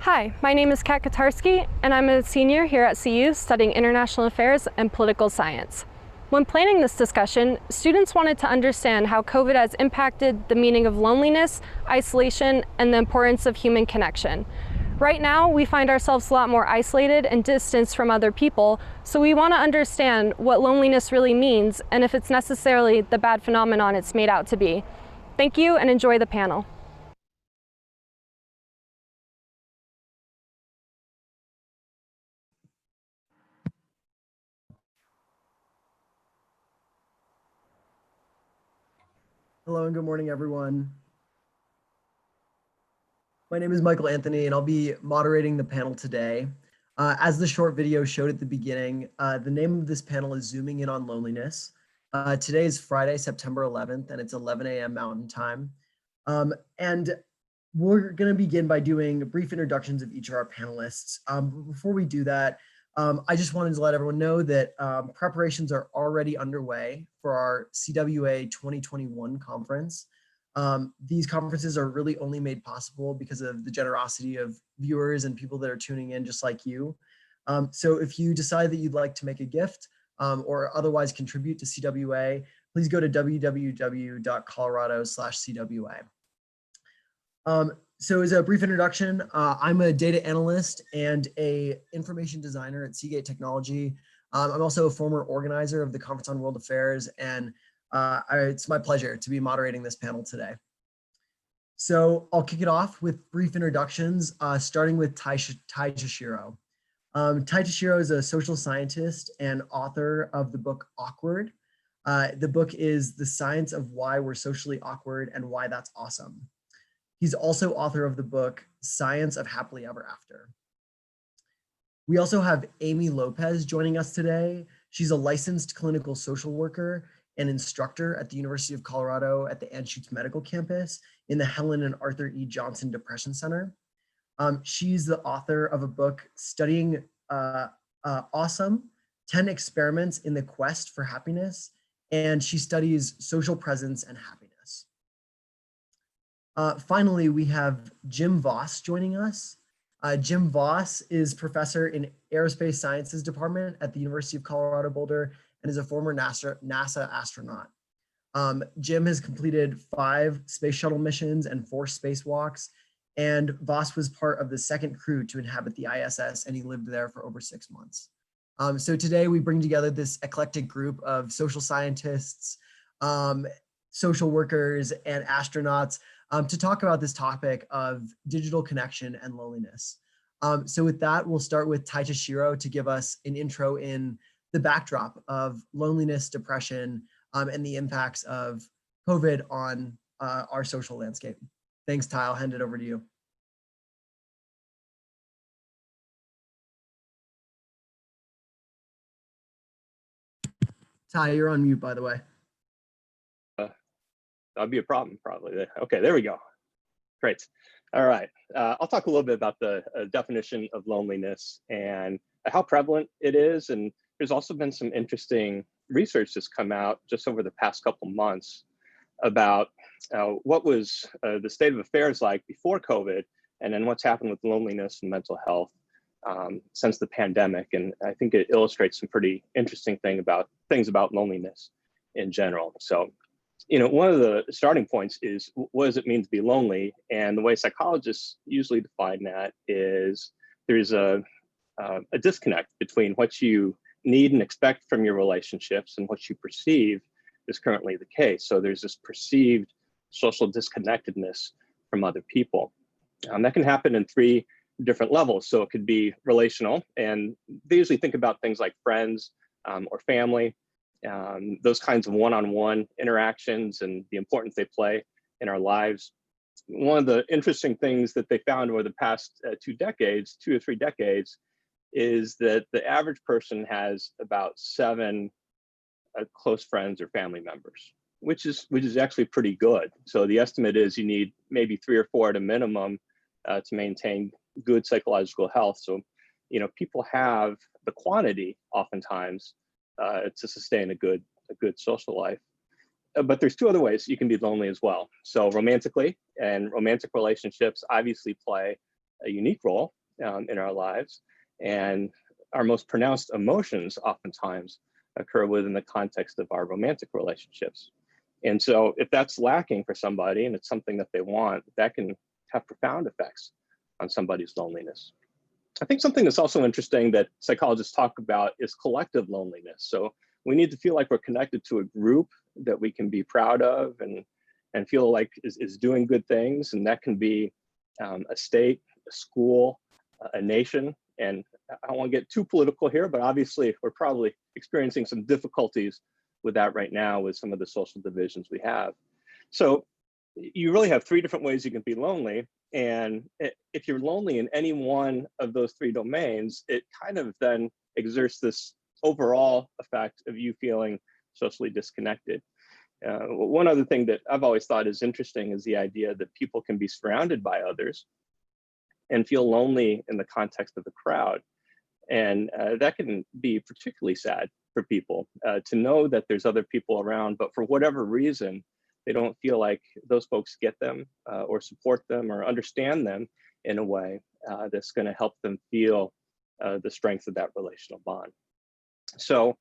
Hi, my name is Kat Katarski, and I'm a senior here at CU studying international affairs and political science. When planning this discussion, students wanted to understand how COVID has impacted the meaning of loneliness, isolation, and the importance of human connection. Right now, we find ourselves a lot more isolated and distanced from other people, so we want to understand what loneliness really means and if it's necessarily the bad phenomenon it's made out to be. Thank you and enjoy the panel. Hello and good morning, everyone. My name is Michael Anthony, and I'll be moderating the panel today. As the short video showed at the beginning, the name of this panel is Zooming In on Loneliness. Today is Friday, September 11th, and it's 11 a.m. Mountain Time. And we're going to begin by doing brief introductions of each of our panelists. Before we do that, I just wanted to let everyone know that preparations are already underway for our CWA 2021 conference. These conferences are really only made possible because of the generosity of viewers and people that are tuning in just like you. So if you decide that you'd like to make a gift or otherwise contribute to CWA, please go to www.colorado.com/CWA. So as a brief introduction, I'm a data analyst and a information designer at Seagate Technology. I'm also a former organizer of the Conference on World Affairs, and it's my pleasure to be moderating this panel today. So I'll kick it off with brief introductions, starting with Tai Tashiro. Tai Tashiro is a social scientist and author of the book Awkward. The book is The Science of Why We're Socially Awkward and Why That's Awesome. He's also author of the book Science of Happily Ever After. We also have Amy Lopez joining us today. She's a licensed clinical social worker and instructor at the University of Colorado at the Anschutz Medical Campus in the Helen and Arthur E. Johnson Depression Center. She's the author of a book studying Awesome, 10 Experiments in the Quest for Happiness, and she studies social presence and happiness. Finally, we have Jim Voss joining us. Jim Voss is professor in Aerospace Sciences Department at the University of Colorado Boulder and is a former NASA astronaut. Jim has completed 5 space shuttle missions and 4 spacewalks, and Voss was part of the second crew to inhabit the ISS, and he lived there for over 6 months. So today we bring together this eclectic group of social scientists, social workers, and astronauts to talk about this topic of digital connection and loneliness. So with that, we'll start with Tai Tashiro to give us an intro in the backdrop of loneliness, depression, and the impacts of COVID on our social landscape. Thanks, Tai. I'll hand it over to you. Tai, you're on mute, by the way. That'd be a problem, probably. Okay, there we go. Great. All right. I'll talk a little bit about the definition of loneliness and how prevalent it is. And there's also been some interesting research that's come out just over the past couple months about what was the state of affairs like before COVID, and then what's happened with loneliness and mental health since the pandemic. And I think it illustrates some pretty interesting things about loneliness in general. So, you know, one of the starting points is, what does it mean to be lonely? And the way psychologists usually define that is there's a disconnect between what you need and expect from your relationships and what you perceive is currently the case. So there's this perceived social disconnectedness from other people. That can happen in 3 different levels. So it could be relational, and they usually think about things like friends or family. Those kinds of one-on-one interactions and the importance they play in our lives. One of the interesting things that they found over the past 2 or 3 decades, is that the average person has about 7 close friends or family members, which is actually pretty good. So the estimate is you need maybe 3 or 4 at a minimum to maintain good psychological health. So, you know, people have the quantity oftentimes to sustain a good social life. But there's 2 other ways you can be lonely as well. So romantically, and romantic relationships obviously play a unique role in our lives, and our most pronounced emotions oftentimes occur within the context of our romantic relationships. And so if that's lacking for somebody and it's something that they want, that can have profound effects on somebody's loneliness. I think something that's also interesting that psychologists talk about is collective loneliness. So we need to feel like we're connected to a group that we can be proud of and feel like is doing good things. And that can be a state, a school, a nation. And I don't want to get too political here, but obviously we're probably experiencing some difficulties with that right now with some of the social divisions we have. So you really have three different ways you can be lonely. And if you're lonely in any one of those three domains, it kind of then exerts this overall effect of you feeling socially disconnected. One other thing that I've always thought is interesting is the idea that people can be surrounded by others and feel lonely in the context of the crowd. And that can be particularly sad for people to know that there's other people around, but for whatever reason, they don't feel like those folks get them or support them or understand them in a way that's going to help them feel the strength of that relational bond. So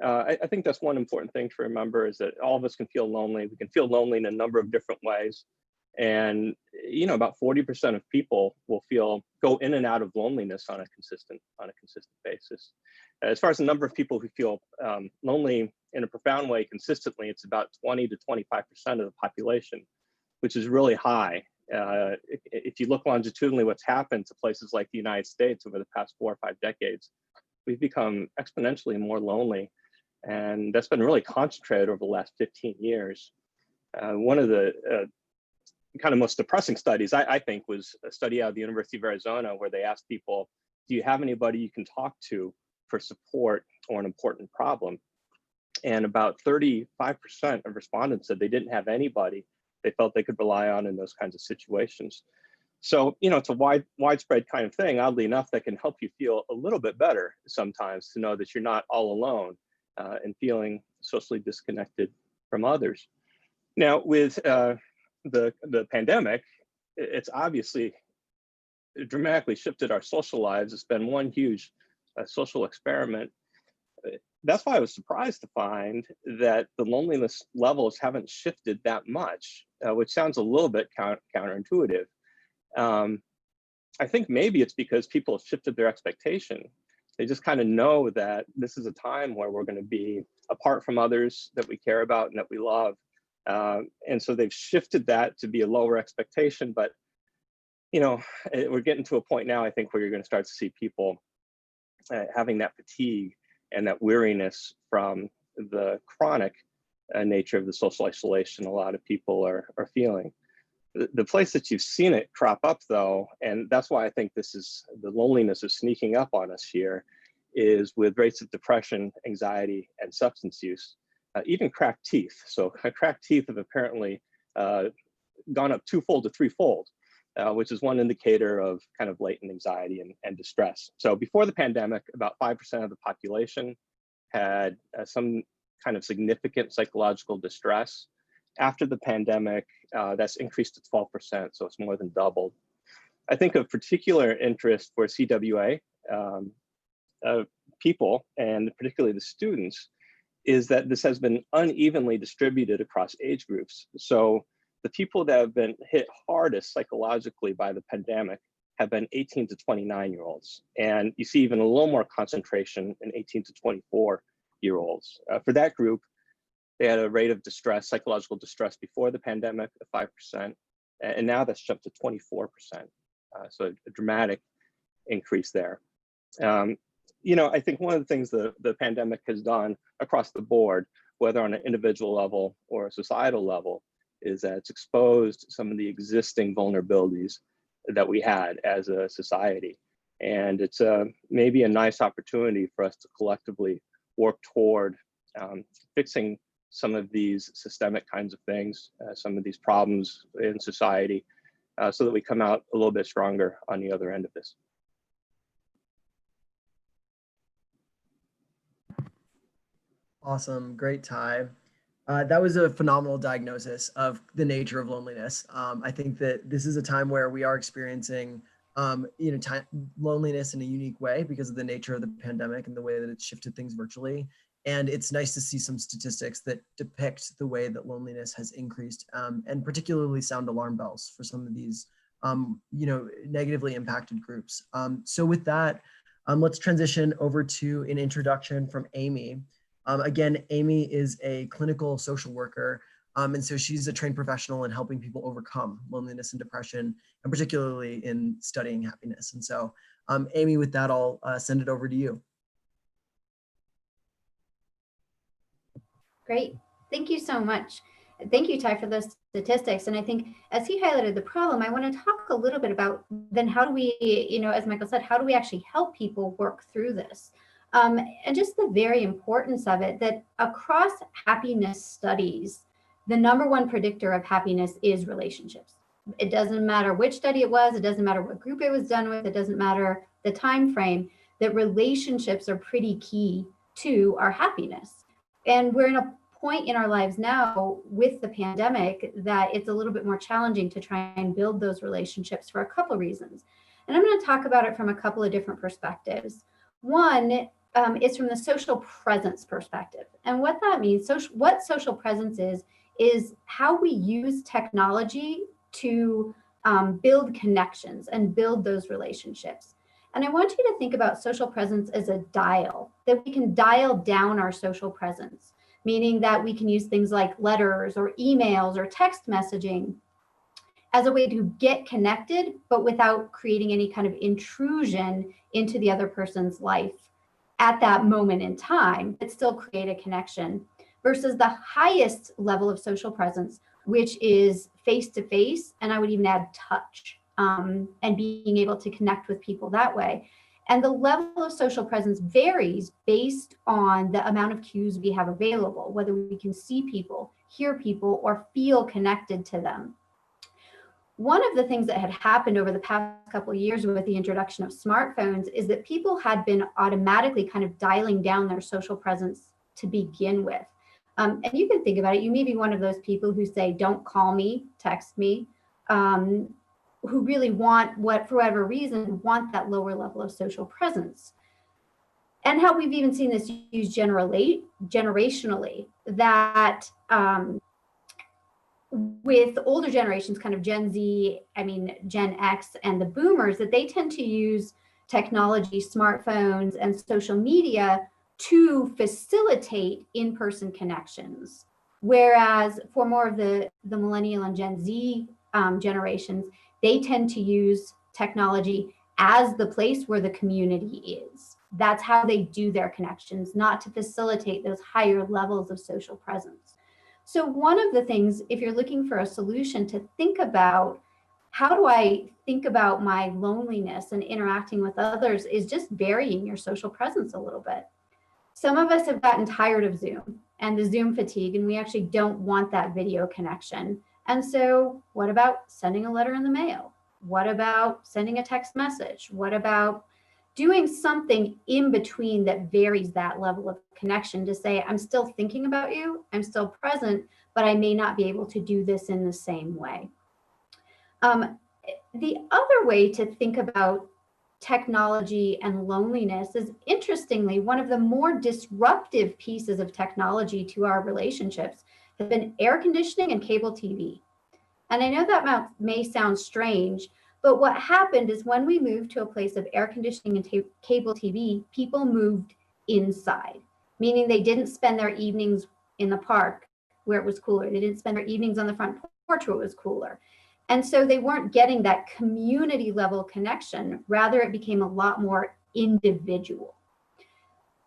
I think that's one important thing to remember, is that all of us can feel lonely. We can feel lonely in a number of different ways. And, you know, about 40% of people will go in and out of loneliness on a consistent basis. As far as the number of people who feel lonely in a profound way consistently, it's about 20 to 25% of the population, which is really high. If you look longitudinally what's happened to places like the United States over the past 4 or 5 decades, we've become exponentially more lonely. And that's been really concentrated over the last 15 years. One of the kind of most depressing studies, I think, was a study out of the University of Arizona where they asked people, do you have anybody you can talk to for support or an important problem? And about 35% of respondents said they didn't have anybody they felt they could rely on in those kinds of situations. So, you know, it's a widespread kind of thing, oddly enough, that can help you feel a little bit better sometimes, to know that you're not all alone and feeling socially disconnected from others. Now, with the pandemic, it's obviously dramatically shifted our social lives. It's been one huge social experiment. That's why I was surprised to find that the loneliness levels haven't shifted that much, which sounds a little bit counterintuitive. I think maybe it's because people have shifted their expectation. They just kind of know that this is a time where we're going to be apart from others that we care about and that we love. And so they've shifted that to be a lower expectation. But, you know, we're getting to a point now, I think, where you're going to start to see people having that fatigue and that weariness from the chronic nature of the social isolation a lot of people are feeling. The place that you've seen it crop up, though, and that's why I think the loneliness is sneaking up on us here, is with rates of depression, anxiety, and substance use, even cracked teeth. So cracked teeth have apparently gone up twofold to threefold, which is one indicator of kind of latent anxiety and distress. So before the pandemic, about 5% of the population had some kind of significant psychological distress. After the pandemic, that's increased to 12%, so it's more than doubled. I think of particular interest for CWA people, and particularly the students, is that this has been unevenly distributed across age groups. So the people that have been hit hardest psychologically by the pandemic have been 18 to 29-year-olds. And you see even a little more concentration in 18 to 24-year-olds. For that group, they had a rate of distress, psychological distress before the pandemic of 5%, and now that's jumped to 24%. So a dramatic increase there. You know, I think one of the things the pandemic has done across the board, whether on an individual level or a societal level, is that it's exposed some of the existing vulnerabilities that we had as a society. And it's maybe a nice opportunity for us to collectively work toward fixing some of these systemic kinds of things, some of these problems in society, so that we come out a little bit stronger on the other end of this. Awesome, great, Ty. That was a phenomenal diagnosis of the nature of loneliness. I think that this is a time where we are experiencing loneliness in a unique way because of the nature of the pandemic and the way that it's shifted things virtually. And it's nice to see some statistics that depict the way that loneliness has increased, and particularly sound alarm bells for some of these, negatively impacted groups. So with that, let's transition over to an introduction from Amy. Again, Amy is a clinical social worker, and so she's a trained professional in helping people overcome loneliness and depression, and particularly in studying happiness. And so, Amy, with that, I'll send it over to you. Great. Thank you so much. Thank you, Ty, for those statistics. And I think as he highlighted the problem, I want to talk a little bit about then how do we, as Michael said, how do we actually help people work through this? And just the very importance of it, that across happiness studies, the number one predictor of happiness is relationships. It doesn't matter which study it was, it doesn't matter what group it was done with, it doesn't matter the time frame, that relationships are pretty key to our happiness. And we're in a point in our lives now with the pandemic that it's a little bit more challenging to try and build those relationships for a couple of reasons. And I'm going to talk about it from a couple of different perspectives. One is from the social presence perspective. And what that means, what social presence is how we use technology to build connections and build those relationships. And I want you to think about social presence as a dial, that we can dial down our social presence, meaning that we can use things like letters or emails or text messaging as a way to get connected, but without creating any kind of intrusion into the other person's life at that moment in time, but still create a connection, versus the highest level of social presence, which is face-to-face, and I would even add touch. And being able to connect with people that way. And the level of social presence varies based on the amount of cues we have available, whether we can see people, hear people, or feel connected to them. One of the things that had happened over the past couple of years with the introduction of smartphones is that people had been automatically kind of dialing down their social presence to begin with. And you can think about it, you may be one of those people who say, don't call me, text me, who really want, for whatever reason, want that lower level of social presence. And how we've even seen this used generationally, that with older generations, kind of Gen Z, Gen X and the boomers, that they tend to use technology, smartphones, and social media to facilitate in-person connections. Whereas for more of the millennial and Gen Z generations, they tend to use technology as the place where the community is. That's how they do their connections, not to facilitate those higher levels of social presence. So one of the things, if you're looking for a solution to think about, how do I think about my loneliness and interacting with others, is just varying your social presence a little bit. Some of us have gotten tired of Zoom and the Zoom fatigue, and we actually don't want that video connection. And so what about sending a letter in the mail? What about sending a text message? What about doing something in between that varies that level of connection to say, I'm still thinking about you, I'm still present, but I may not be able to do this in the same way. The other way to think about technology and loneliness is, interestingly, one of the more disruptive pieces of technology to our relationships have been air conditioning and cable TV. And I know that may sound strange, but what happened is when we moved to a place of air conditioning and cable TV, people moved inside, meaning they didn't spend their evenings in the park where it was cooler. They didn't spend their evenings on the front porch where it was cooler. And so they weren't getting that community level connection. Rather, it became a lot more individual.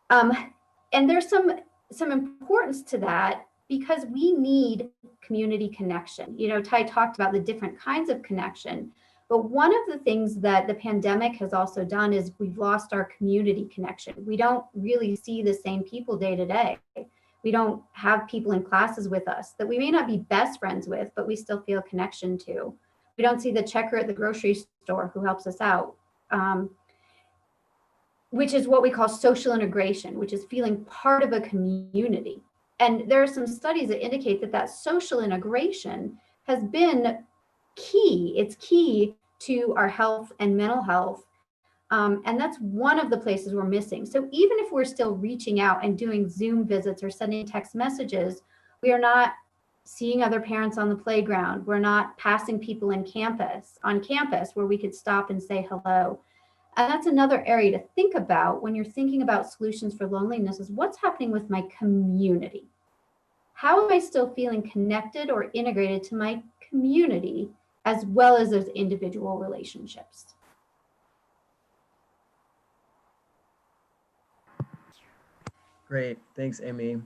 And there's some importance to that, because we need community connection. Ty talked about the different kinds of connection, but one of the things that the pandemic has also done is we've lost our community connection. We don't really see the same people day to day. We don't have people in classes with us that we may not be best friends with, but we still feel connection to. We don't see the checker at the grocery store who helps us out, which is what we call social integration, which is feeling part of a community. And there are some studies that indicate that social integration has been key. It's key to our health and mental health. And that's one of the places we're missing. So even if we're still reaching out and doing Zoom visits or sending text messages, we are not seeing other parents on the playground. We're not passing people on campus where we could stop and say hello. And that's another area to think about when you're thinking about solutions for loneliness, is what's happening with my community? How am I still feeling connected or integrated to my community as well as those individual relationships? Great, thanks, Amy.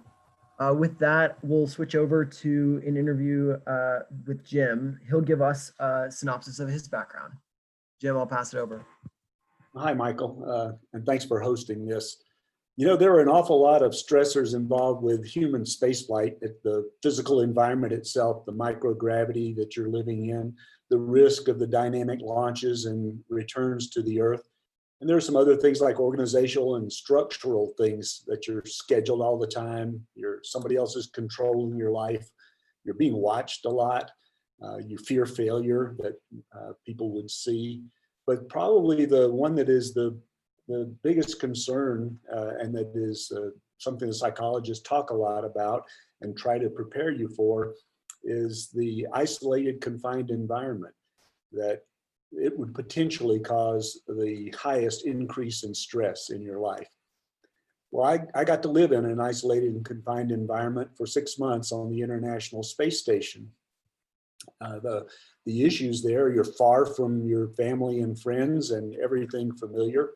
With that, we'll switch over to an interview with Jim. He'll give us a synopsis of his background. Jim, I'll pass it over. Hi, Michael, and thanks for hosting this. You know, there are an awful lot of stressors involved with human spaceflight, the physical environment itself, the microgravity that you're living in, the risk of the dynamic launches and returns to the Earth. And there are some other things like organizational and structural things that you're scheduled all the time. Somebody else is controlling your life. You're being watched a lot. You fear failure that people would see. But probably the one that is the biggest concern, and that is something the psychologists talk a lot about and try to prepare you for, is the isolated, confined environment, that it would potentially cause the highest increase in stress in your life. Well, I got to live in an isolated and confined environment for 6 months on the International Space Station. The issues there, you're far from your family and friends and everything familiar.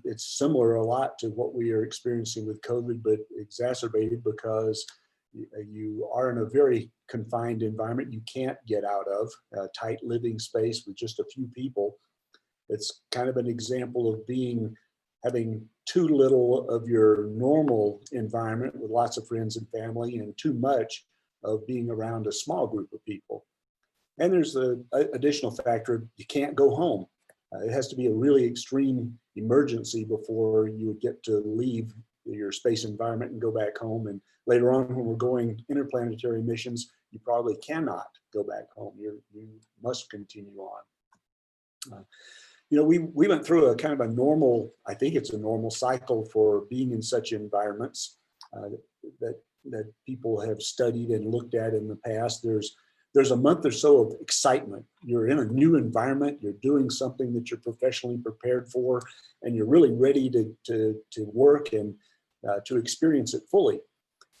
It's similar a lot to what we are experiencing with COVID, but exacerbated because you are in a very confined environment you can't get out of, a tight living space with just a few people. It's kind of an example of having too little of your normal environment with lots of friends and family, and too much of being around a small group of people. And there's the additional factor, you can't go home. It has to be a really extreme emergency before you would get to leave your space environment and go back home. And later on, when we're going interplanetary missions, you probably cannot go back home. You must continue on. You know, we went through a kind of a normal, I think it's a normal cycle for being in such environments that people have studied and looked at in the past. There's a month or so of excitement. You're in a new environment, you're doing something that you're professionally prepared for, and you're really ready to work and to experience it fully.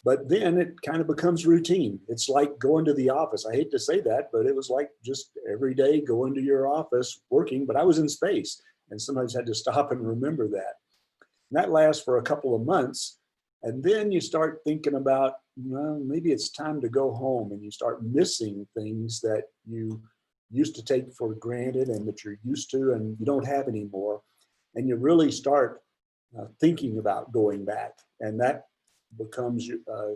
But then it kind of becomes routine. It's like going to the office. I hate to say that, but it was like just every day going to your office, working, but I was in space and sometimes had to stop and remember that. And that lasts for a couple of months. And then you start thinking about, well, maybe it's time to go home, and you start missing things that you used to take for granted and that you're used to and you don't have anymore. And you really start thinking about going back. And that becomes a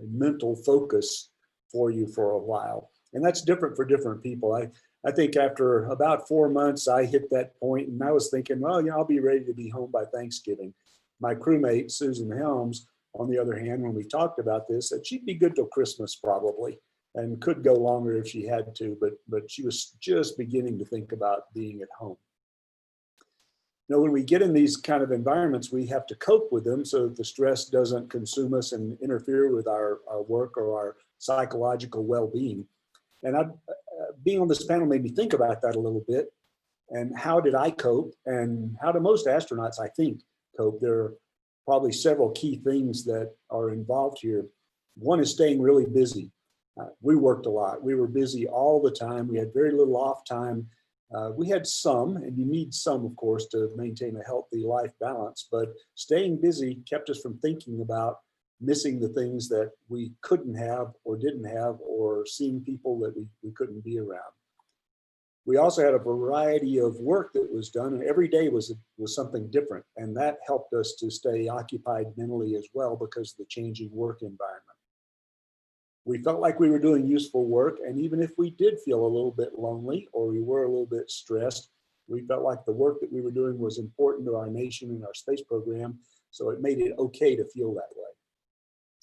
mental focus for you for a while. And that's different for different people. I think after about 4 months, I hit that point and I was thinking, well, I'll be ready to be home by Thanksgiving. My crewmate, Susan Helms, on the other hand, when we talked about this, said she'd be good till Christmas probably, and could go longer if she had to, but she was just beginning to think about being at home. You know, when we get in these kind of environments, we have to cope with them so that the stress doesn't consume us and interfere with our work or our psychological well-being. And being on this panel made me think about that a little bit. And how did I cope? And how do most astronauts, I think, cope? There are probably several key things that are involved here. One is staying really busy. We worked a lot. We were busy all the time. We had very little off time. We had some, and you need some, of course, to maintain a healthy life balance, but staying busy kept us from thinking about missing the things that we couldn't have or didn't have, or seeing people that we couldn't be around. We also had a variety of work that was done, and every day was something different, and that helped us to stay occupied mentally as well because of the changing work environment. We felt like we were doing useful work, and even if we did feel a little bit lonely or we were a little bit stressed, we felt like the work that we were doing was important to our nation and our space program, so it made it okay to feel that way.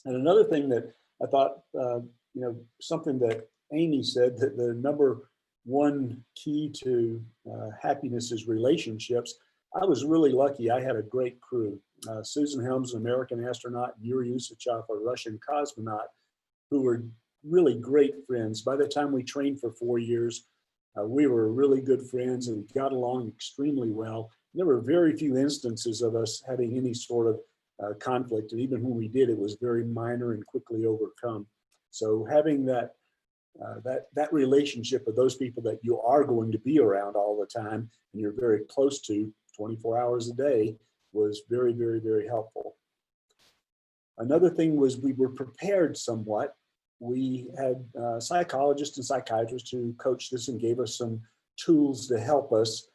And another thing that I thought, something that Amy said, that the number one key to happiness is relationships. I was really lucky. I had a great crew. Susan Helms, an American astronaut, and Yuri Usachev, a Russian cosmonaut, who were really great friends. By the time we trained for 4 years, we were really good friends and got along extremely well. There were very few instances of us having any sort of conflict, and even when we did, it was very minor and quickly overcome. So having that relationship with those people that you are going to be around all the time and you're very close to 24 hours a day was very, very, very helpful. Another thing was we were prepared somewhat. We had psychologists and psychiatrists who coached us and gave us some tools to help us.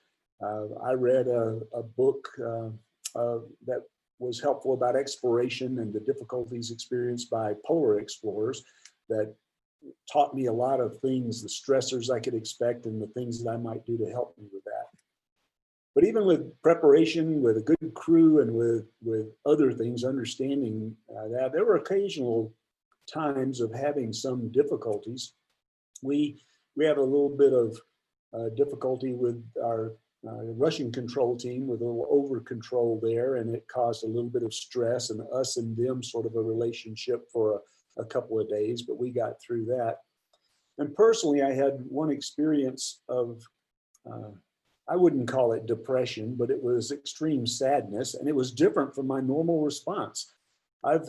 I read a book that was helpful about exploration and the difficulties experienced by polar explorers that taught me a lot of things, the stressors I could expect and the things that I might do to help me with that. But even with preparation, with a good crew and with other things, understanding that there were occasional times of having some difficulties. We had a little bit of difficulty with our Russian control team, with a little over control there, and it caused a little bit of stress and us and them sort of a relationship for a couple of days, but we got through that. And personally, I had one experience of, I wouldn't call it depression, but it was extreme sadness, and it was different from my normal response. I've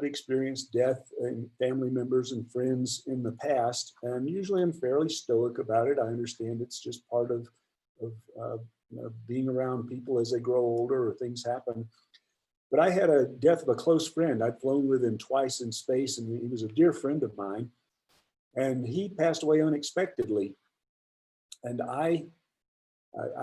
experienced death in family members and friends in the past, and usually I'm fairly stoic about it. I understand it's just part of being around people as they grow older or things happen. But I had a death of a close friend. I'd flown with him twice in space, and he was a dear friend of mine. And he passed away unexpectedly. And I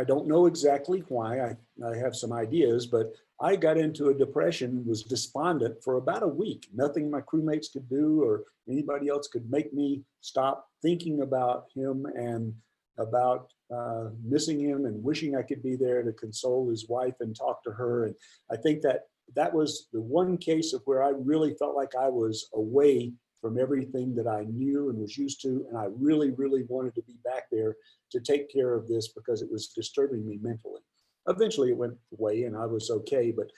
don't know exactly why. I have some ideas, but I got into a depression, was despondent for about a week. Nothing my crewmates could do or anybody else could make me stop thinking about him and about missing him and wishing I could be there to console his wife and talk to her. And I think that was the one case of where I really felt like I was away from everything that I knew and was used to. And I really, really wanted to be back there to take care of this because it was disturbing me mentally. Eventually it went away and I was okay, but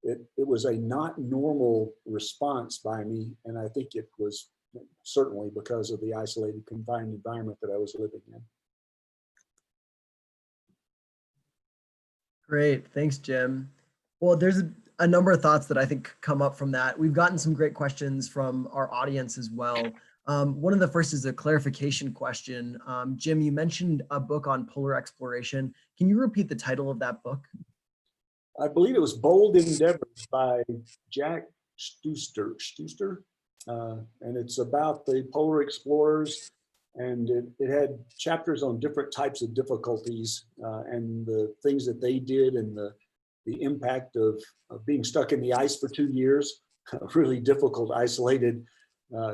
it was a not normal response by me. And I think it was certainly because of the isolated, confined environment that I was living in. Great, thanks, Jim. Well, there's a number of thoughts that I think come up from that. We've gotten some great questions from our audience as well. One of the first is a clarification question. Jim, you mentioned a book on polar exploration. Can you repeat the title of that book? I believe it was Bold Endeavors by Jack Stuster. And it's about the polar explorers. And it had chapters on different types of difficulties and the things that they did and the impact of being stuck in the ice for 2 years, a really difficult, isolated,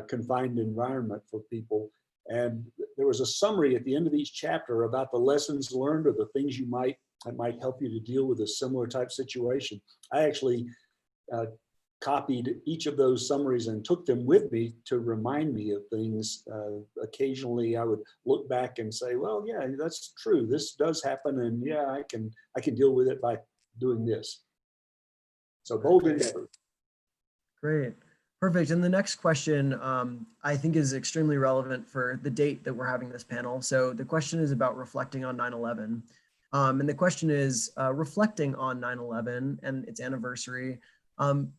confined environment for people. And there was a summary at the end of each chapter about the lessons learned or the things that might help you to deal with a similar type situation. I actually copied each of those summaries and took them with me to remind me of things. Occasionally I would look back and say, well, yeah, that's true. This does happen. And yeah, I can deal with it by doing this. So Bold Endeavor. Great, perfect. And the next question I think is extremely relevant for the date that we're having this panel. So the question is about reflecting on 9/11. And the question is, reflecting on 9/11 and its anniversary,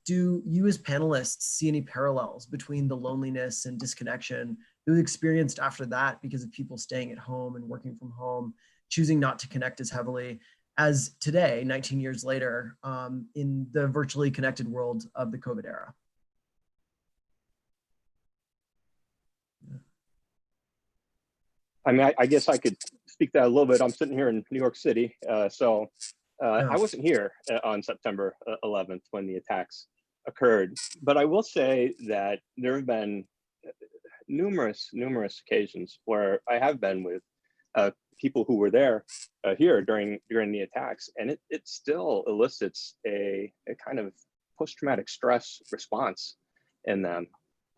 do you as panelists see any parallels between the loneliness and disconnection that was experienced after that because of people staying at home and working from home, choosing not to connect as heavily as today, 19 years later, in the virtually connected world of the COVID era? I mean, I guess I could speak that a little bit. I'm sitting here in New York City, so I wasn't here on September 11th when the attacks occurred, but I will say that there have been numerous occasions where I have been with people who were there here during the attacks, and it still elicits a kind of post-traumatic stress response in them.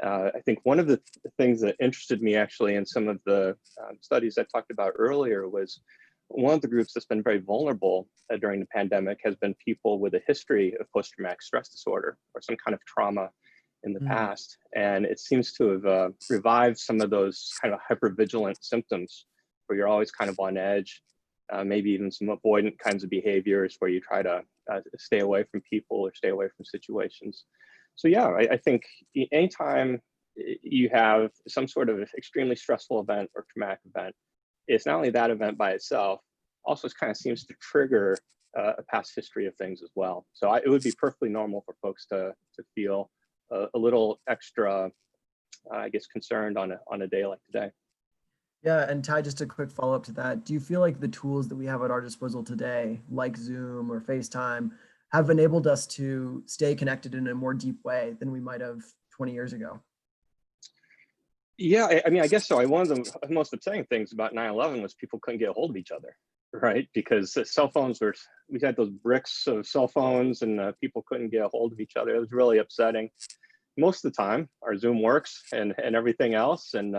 I think one of the things that interested me actually in some of the studies I talked about earlier was one of the groups that's been very vulnerable during the pandemic has been people with a history of post-traumatic stress disorder or some kind of trauma in the past. And it seems to have revived some of those kind of hypervigilant symptoms where you're always kind of on edge, maybe even some avoidant kinds of behaviors where you try to stay away from people or stay away from situations. So yeah, I think anytime you have some sort of extremely stressful event or traumatic event, it's not only that event by itself, also it kind of seems to trigger a past history of things as well. So it would be perfectly normal for folks to feel a little extra, I guess, concerned on a day like today. Yeah, and Ty, just a quick follow-up to that. Do you feel like the tools that we have at our disposal today, like Zoom or FaceTime, have enabled us to stay connected in a more deep way than we might have 20 years ago? Yeah, I mean, I guess so. One of the most upsetting things about 9/11 was people couldn't get a hold of each other, right? Because cell phones we had those bricks of cell phones and people couldn't get a hold of each other. It was really upsetting. Most of the time, our Zoom works and everything else. And,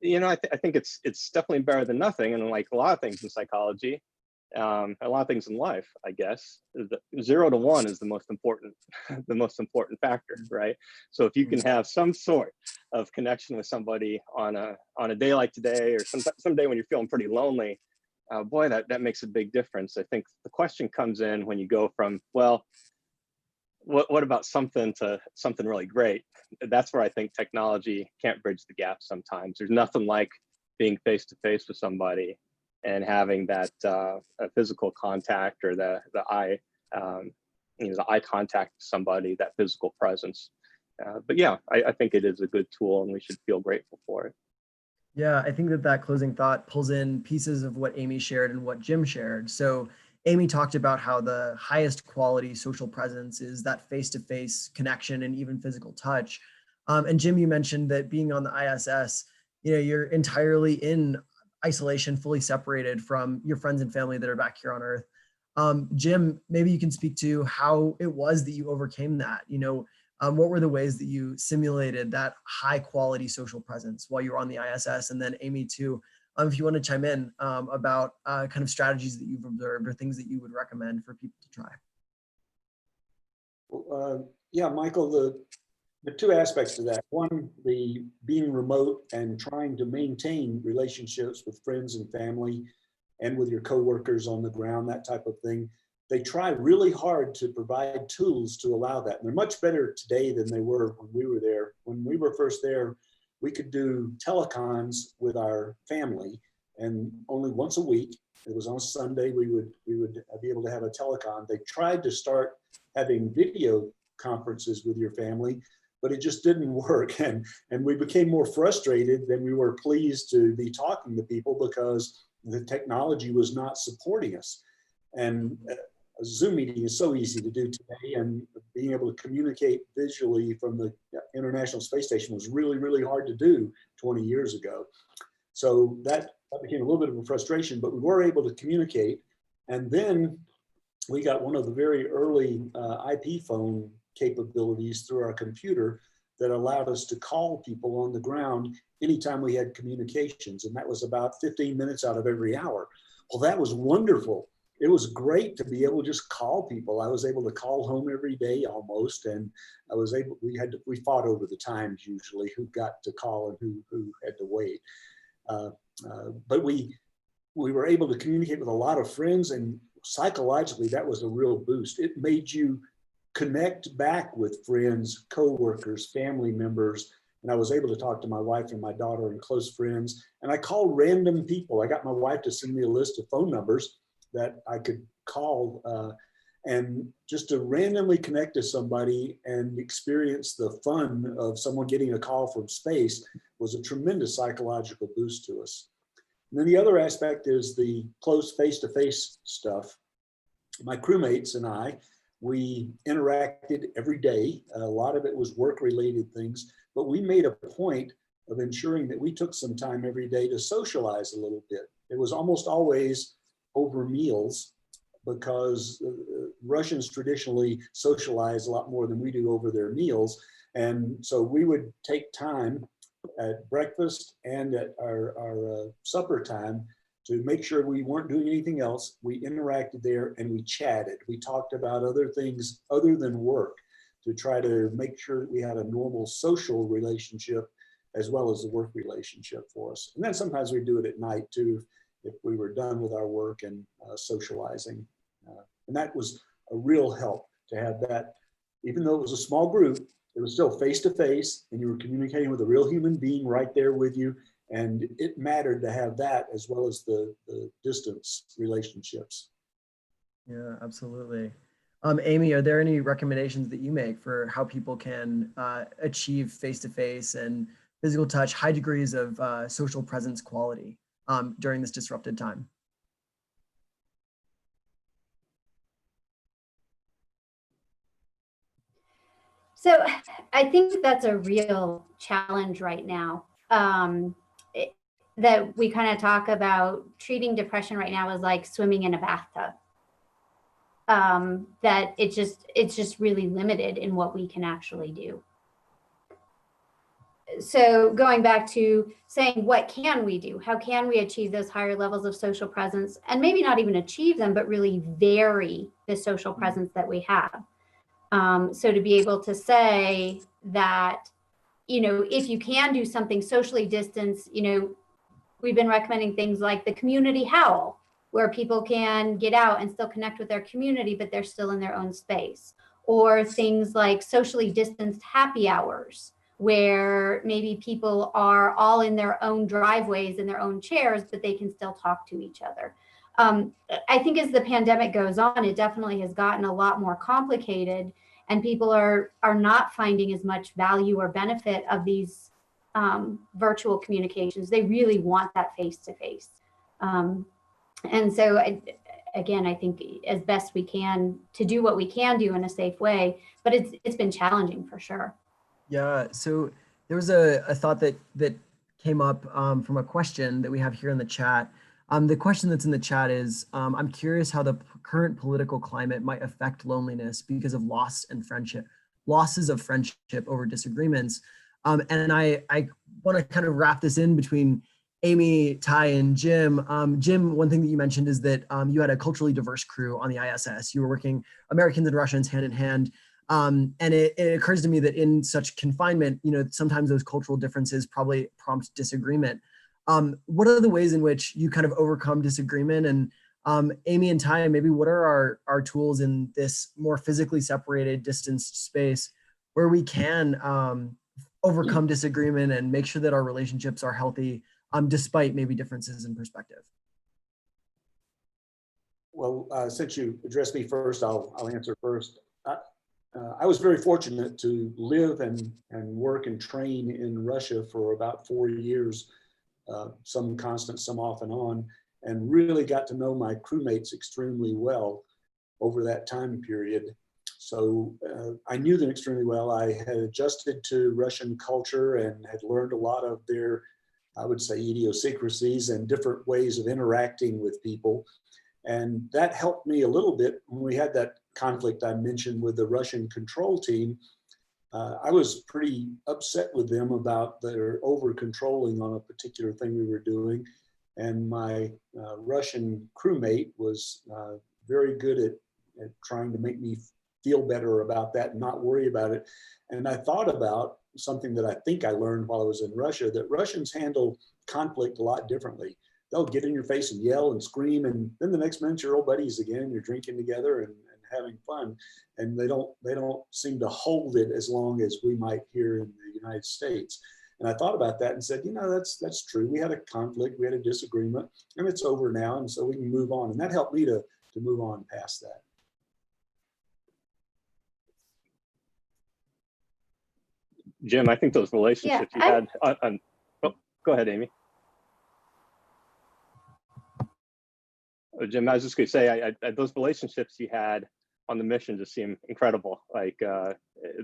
you know, I think it's definitely better than nothing. And like a lot of things in psychology, a lot of things in life, I guess, 0 to 1 is the most important, the most important factor, right? So if you can have some sort of connection with somebody on a day like today, or some day when you're feeling pretty lonely, boy, that makes a big difference. I think the question comes in when you go from, well, what about something to something really great? That's where I think technology can't bridge the gap sometimes. There's nothing like being face to face with somebody and having that physical contact or the eye, the eye contact with somebody, that physical presence. But yeah, I think it is a good tool and we should feel grateful for it. Yeah, I think that closing thought pulls in pieces of what Amy shared and what Jim shared. So Amy talked about how the highest quality social presence is that face-to-face connection and even physical touch. And Jim, you mentioned that being on the ISS, you're entirely in isolation, fully separated from your friends and family that are back here on Earth. Jim, maybe you can speak to how it was that you overcame that. What were the ways that you simulated that high quality social presence while you were on the ISS? And then Amy too, if you want to chime in about kind of strategies that you've observed or things that you would recommend for people to try. Yeah, Michael, the two aspects to that. One, the being remote and trying to maintain relationships with friends and family and with your coworkers on the ground, that type of thing. They try really hard to provide tools to allow that. And they're much better today than they were when we were there. When we were first there, we could do telecons with our family, and only once a week. It was on Sunday, we would be able to have a telecon. They tried to start having video conferences with your family, but it just didn't work. And we became more frustrated than we were pleased to be talking to people because the technology was not supporting us. And a Zoom meeting is so easy to do today, and being able to communicate visually from the International Space Station was really, really hard to do 20 years ago. So that became a little bit of a frustration, but we were able to communicate. And then we got one of the very early IP phone capabilities through our computer that allowed us to call people on the ground anytime we had communications. And that was about 15 minutes out of every hour. Well, that was wonderful. It was great to be able to just call people. I was able to call home every day almost, and I was able, we fought over the times usually, who got to call and who had to wait. But we were able to communicate with a lot of friends, and psychologically that was a real boost. It made you connect back with friends, coworkers, family members. And I was able to talk to my wife and my daughter and close friends. And I called random people. I got my wife to send me a list of phone numbers that I could call, and just to randomly connect to somebody and experience the fun of someone getting a call from space was a tremendous psychological boost to us. And then the other aspect is the close face-to-face stuff. My crewmates and I, we interacted every day. A lot of it was work-related things, but we made a point of ensuring that we took some time every day to socialize a little bit. It was almost always over meals, because Russians traditionally socialize a lot more than we do over their meals. And so we would take time at breakfast and at our supper time to make sure we weren't doing anything else. We interacted there and we chatted. We talked about other things other than work to try to make sure that we had a normal social relationship as well as the work relationship for us. And then sometimes we do it at night too, if we were done with our work and socializing. And that was a real help to have that. Even though it was a small group, it was still face to face and you were communicating with a real human being right there with you. And it mattered to have that as well as the distance relationships. Yeah, absolutely. Amy, are there any recommendations that you make for how people can achieve face-to-face and physical touch, high degrees of social presence quality during this disrupted time? So I think that's a real challenge right now. That we kind of talk about treating depression right now as like swimming in a bathtub. That it's just really limited in what we can actually do. So going back to saying, what can we do? How can we achieve those higher levels of social presence, and maybe not even achieve them, but really vary the social presence that we have? So to be able to say that, if you can do something socially distanced, we've been recommending things like the community howl, where people can get out and still connect with their community, but they're still in their own space. Or things like socially distanced happy hours, where maybe people are all in their own driveways in their own chairs, but they can still talk to each other. I think as the pandemic goes on, it definitely has gotten a lot more complicated, and people are not finding as much value or benefit of these virtual communications. They really want that face-to-face. And so, again, I think as best we can to do what we can do in a safe way, but it's been challenging for sure. Yeah, so there was a thought that came up from a question that we have here in the chat. The question that's in the chat is, I'm curious how the current political climate might affect loneliness because of losses of friendship over disagreements. And I want to kind of wrap this in between Amy, Ty, and Jim. Jim, one thing that you mentioned is that you had a culturally diverse crew on the ISS. You were working Americans and Russians hand in hand. And it occurs to me that in such confinement, sometimes those cultural differences probably prompt disagreement. What are the ways in which you kind of overcome disagreement? And Amy and Ty, maybe what are our tools in this more physically separated, distanced space where we can overcome disagreement and make sure that our relationships are healthy, despite maybe differences in perspective? Well, since you addressed me first, I'll answer first. I was very fortunate to live and work and train in Russia for about 4 years, some constant, some off and on, and really got to know my crewmates extremely well over that time period. So I knew them extremely well. I had adjusted to Russian culture and had learned a lot of their, I would say, idiosyncrasies and different ways of interacting with people. And that helped me a little bit when we had that conflict I mentioned with the Russian control team. I was pretty upset with them about their over controlling on a particular thing we were doing. And my Russian crewmate was very good at trying to make me feel better about that and not worry about it. And I thought about something that I think I learned while I was in Russia, that Russians handle conflict a lot differently. They'll get in your face and yell and scream, and then the next minute you're old buddies again. You're drinking together and having fun, and they don't seem to hold it as long as we might here in the United States. And I thought about that and said, that's true. We had a conflict, we had a disagreement, and it's over now, and so we can move on. And that helped me to move on past that. Jim, I think those relationships you had. Go ahead, Amy. Jim, I was just going to say, those relationships you had on the mission just seem incredible. Like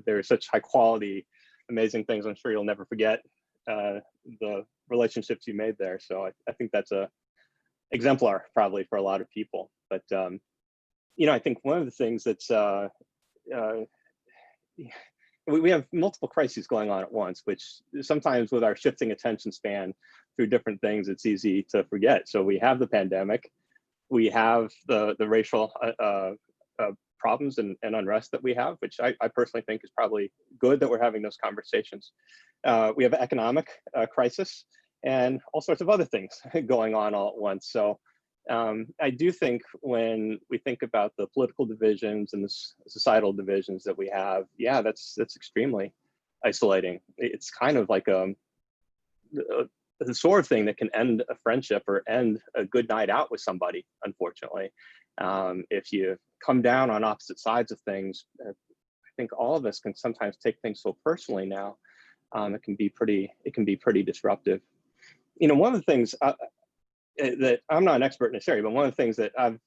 they're such high quality, amazing things. I'm sure you'll never forget the relationships you made there. So I think that's a exemplar probably for a lot of people. But I think one of the things that's we have multiple crises going on at once, which sometimes with our shifting attention span through different things, it's easy to forget. So we have the pandemic, we have the racial problems and unrest that we have, which I personally think is probably good that we're having those conversations. We have economic crisis and all sorts of other things going on all at once. So I do think when we think about the political divisions and the societal divisions that we have, yeah, that's extremely isolating. It's kind of like the sort of thing that can end a friendship or end a good night out with somebody, unfortunately. If you come down on opposite sides of things, I think all of us can sometimes take things so personally now. It can be pretty disruptive. You know, one of the things that I'm not an expert in this area, but one of the things that I've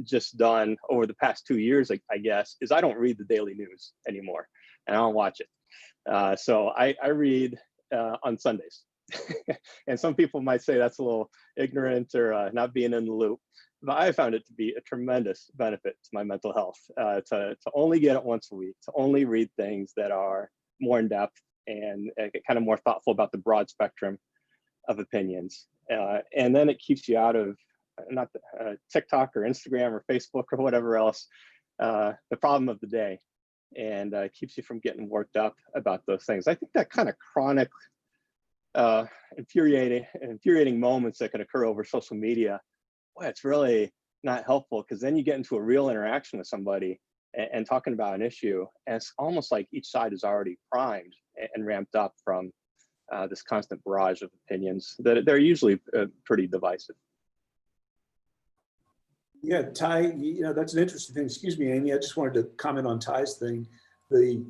just done over the past 2 years, I guess, is I don't read the daily news anymore, and I don't watch it. So I read on Sundays. And some people might say that's a little ignorant or not being in the loop, but I found it to be a tremendous benefit to my mental health, to only get it once a week, to only read things that are more in depth and kind of more thoughtful about the broad spectrum of opinions. And then it keeps you out of not TikTok or Instagram or Facebook or whatever else, the problem of the day, and keeps you from getting worked up about those things. I think that kind of chronic, infuriating moments that can occur over social media, boy, it's really not helpful, because then you get into a real interaction with somebody and talking about an issue, and it's almost like each side is already primed and ramped up from this constant barrage of opinions that they're usually pretty divisive. Yeah, Ty, you know, that's an interesting thing. Excuse me, Amy, I just wanted to comment on Ty's thing. The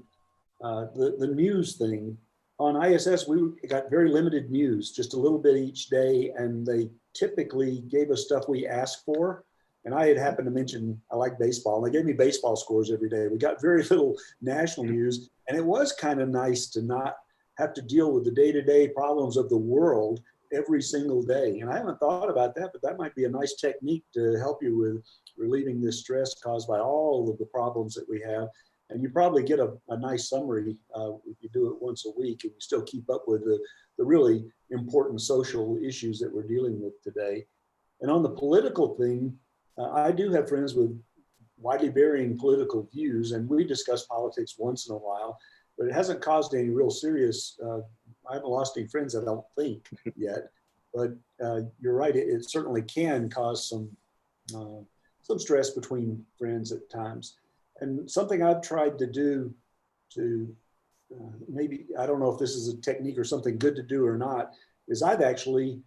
news thing. On ISS, we got very limited news, just a little bit each day, and they typically gave us stuff we asked for. And I had happened to mention I like baseball, and they gave me baseball scores every day. We got very little national news, and it was kind of nice to not have to deal with the day-to-day problems of the world every single day. And I haven't thought about that, but that might be a nice technique to help you with relieving this stress caused by all of the problems that we have. And you probably get a nice summary if you do it once a week, and you still keep up with the really important social issues that we're dealing with today. And on the political thing, I do have friends with widely varying political views, and we discuss politics once in a while, but it hasn't caused any real serious, I haven't lost any friends, I don't think, yet. But you're right, it certainly can cause some stress between friends at times. And something I've tried to do to maybe, I don't know if this is a technique or something good to do or not, is I've actually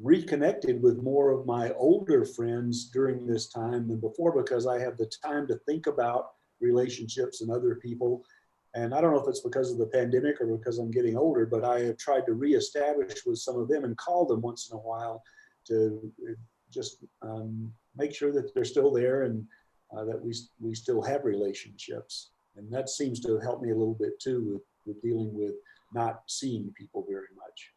reconnected with more of my older friends during this time than before, because I have the time to think about relationships and other people. And I don't know if it's because of the pandemic or because I'm getting older, but I have tried to reestablish with some of them and call them once in a while to just make sure that they're still there and that we still have relationships. And that seems to help me a little bit too with dealing with not seeing people very much.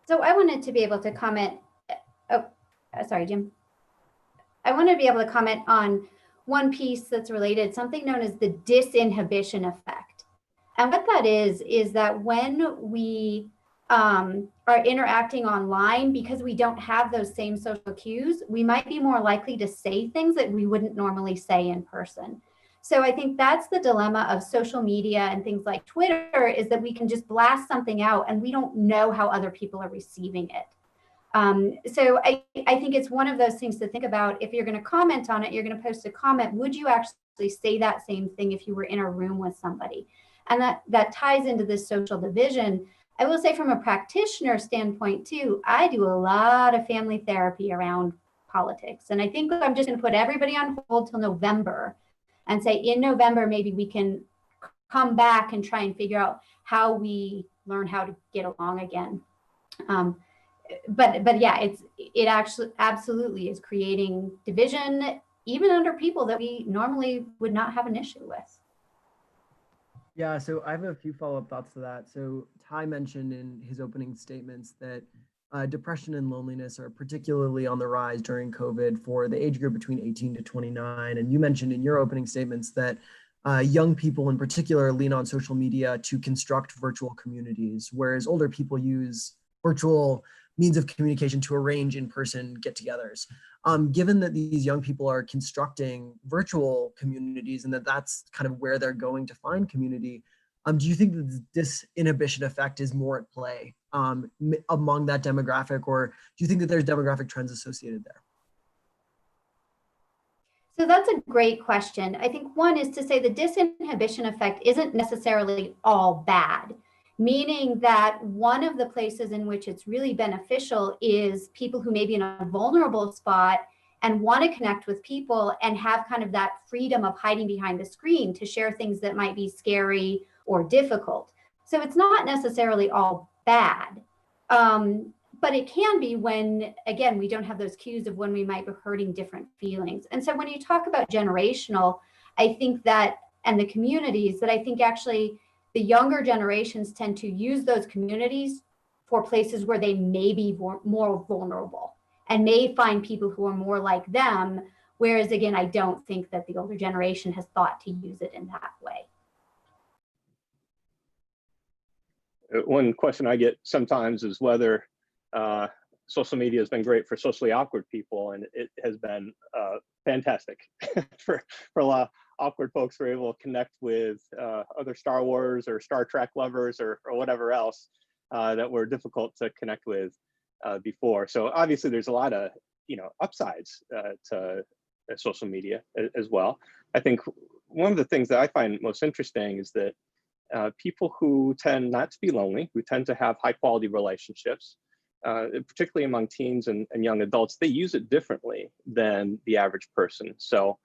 So I wanted to be able to comment. Oh, sorry, Jim. I want to be able to comment on one piece that's related, something known as the disinhibition effect. And what that is that when we are interacting online, because we don't have those same social cues, we might be more likely to say things that we wouldn't normally say in person. So I think that's the dilemma of social media and things like Twitter, is that we can just blast something out and we don't know how other people are receiving it. So I think it's one of those things to think about. If you're going to comment on it, you're going to post a comment, would you actually say that same thing if you were in a room with somebody? And that ties into this social division. I will say, from a practitioner standpoint too, I do a lot of family therapy around politics. And I think I'm just going to put everybody on hold till November and say, in November, maybe we can come back and try and figure out how we learn how to get along again. But yeah, it actually absolutely is creating division, even under people that we normally would not have an issue with. Yeah, so I have a few follow-up thoughts to that. So Ty mentioned in his opening statements that depression and loneliness are particularly on the rise during COVID for the age group between 18 to 29. And you mentioned in your opening statements that young people in particular lean on social media to construct virtual communities, whereas older people use virtual means of communication to arrange in-person get-togethers. Given that these young people are constructing virtual communities and that that's kind of where they're going to find community, do you think that this disinhibition effect is more at play among that demographic, or do you think that there's demographic trends associated there? So that's a great question. I think one is to say the disinhibition effect isn't necessarily all bad, meaning that one of the places in which it's really beneficial is people who may be in a vulnerable spot and want to connect with people and have kind of that freedom of hiding behind the screen to share things that might be scary or difficult. So it's not necessarily all bad. But it can be when, again, we don't have those cues of when we might be hurting different feelings. And so when you talk about generational, I think that, and the communities, that I think actually the younger generations tend to use those communities for places where they may be more vulnerable and may find people who are more like them. Whereas again, I don't think that the older generation has thought to use it in that way. One question I get sometimes is whether social media has been great for socially awkward people, and it has been fantastic for a lot of awkward folks who are able to connect with other Star Wars or Star Trek lovers or whatever else that were difficult to connect with before. So obviously there's a lot of upsides to social media as well. I think one of the things that I find most interesting is that people who tend not to be lonely, who tend to have high quality relationships, particularly among teens and young adults, they use it differently than the average person. So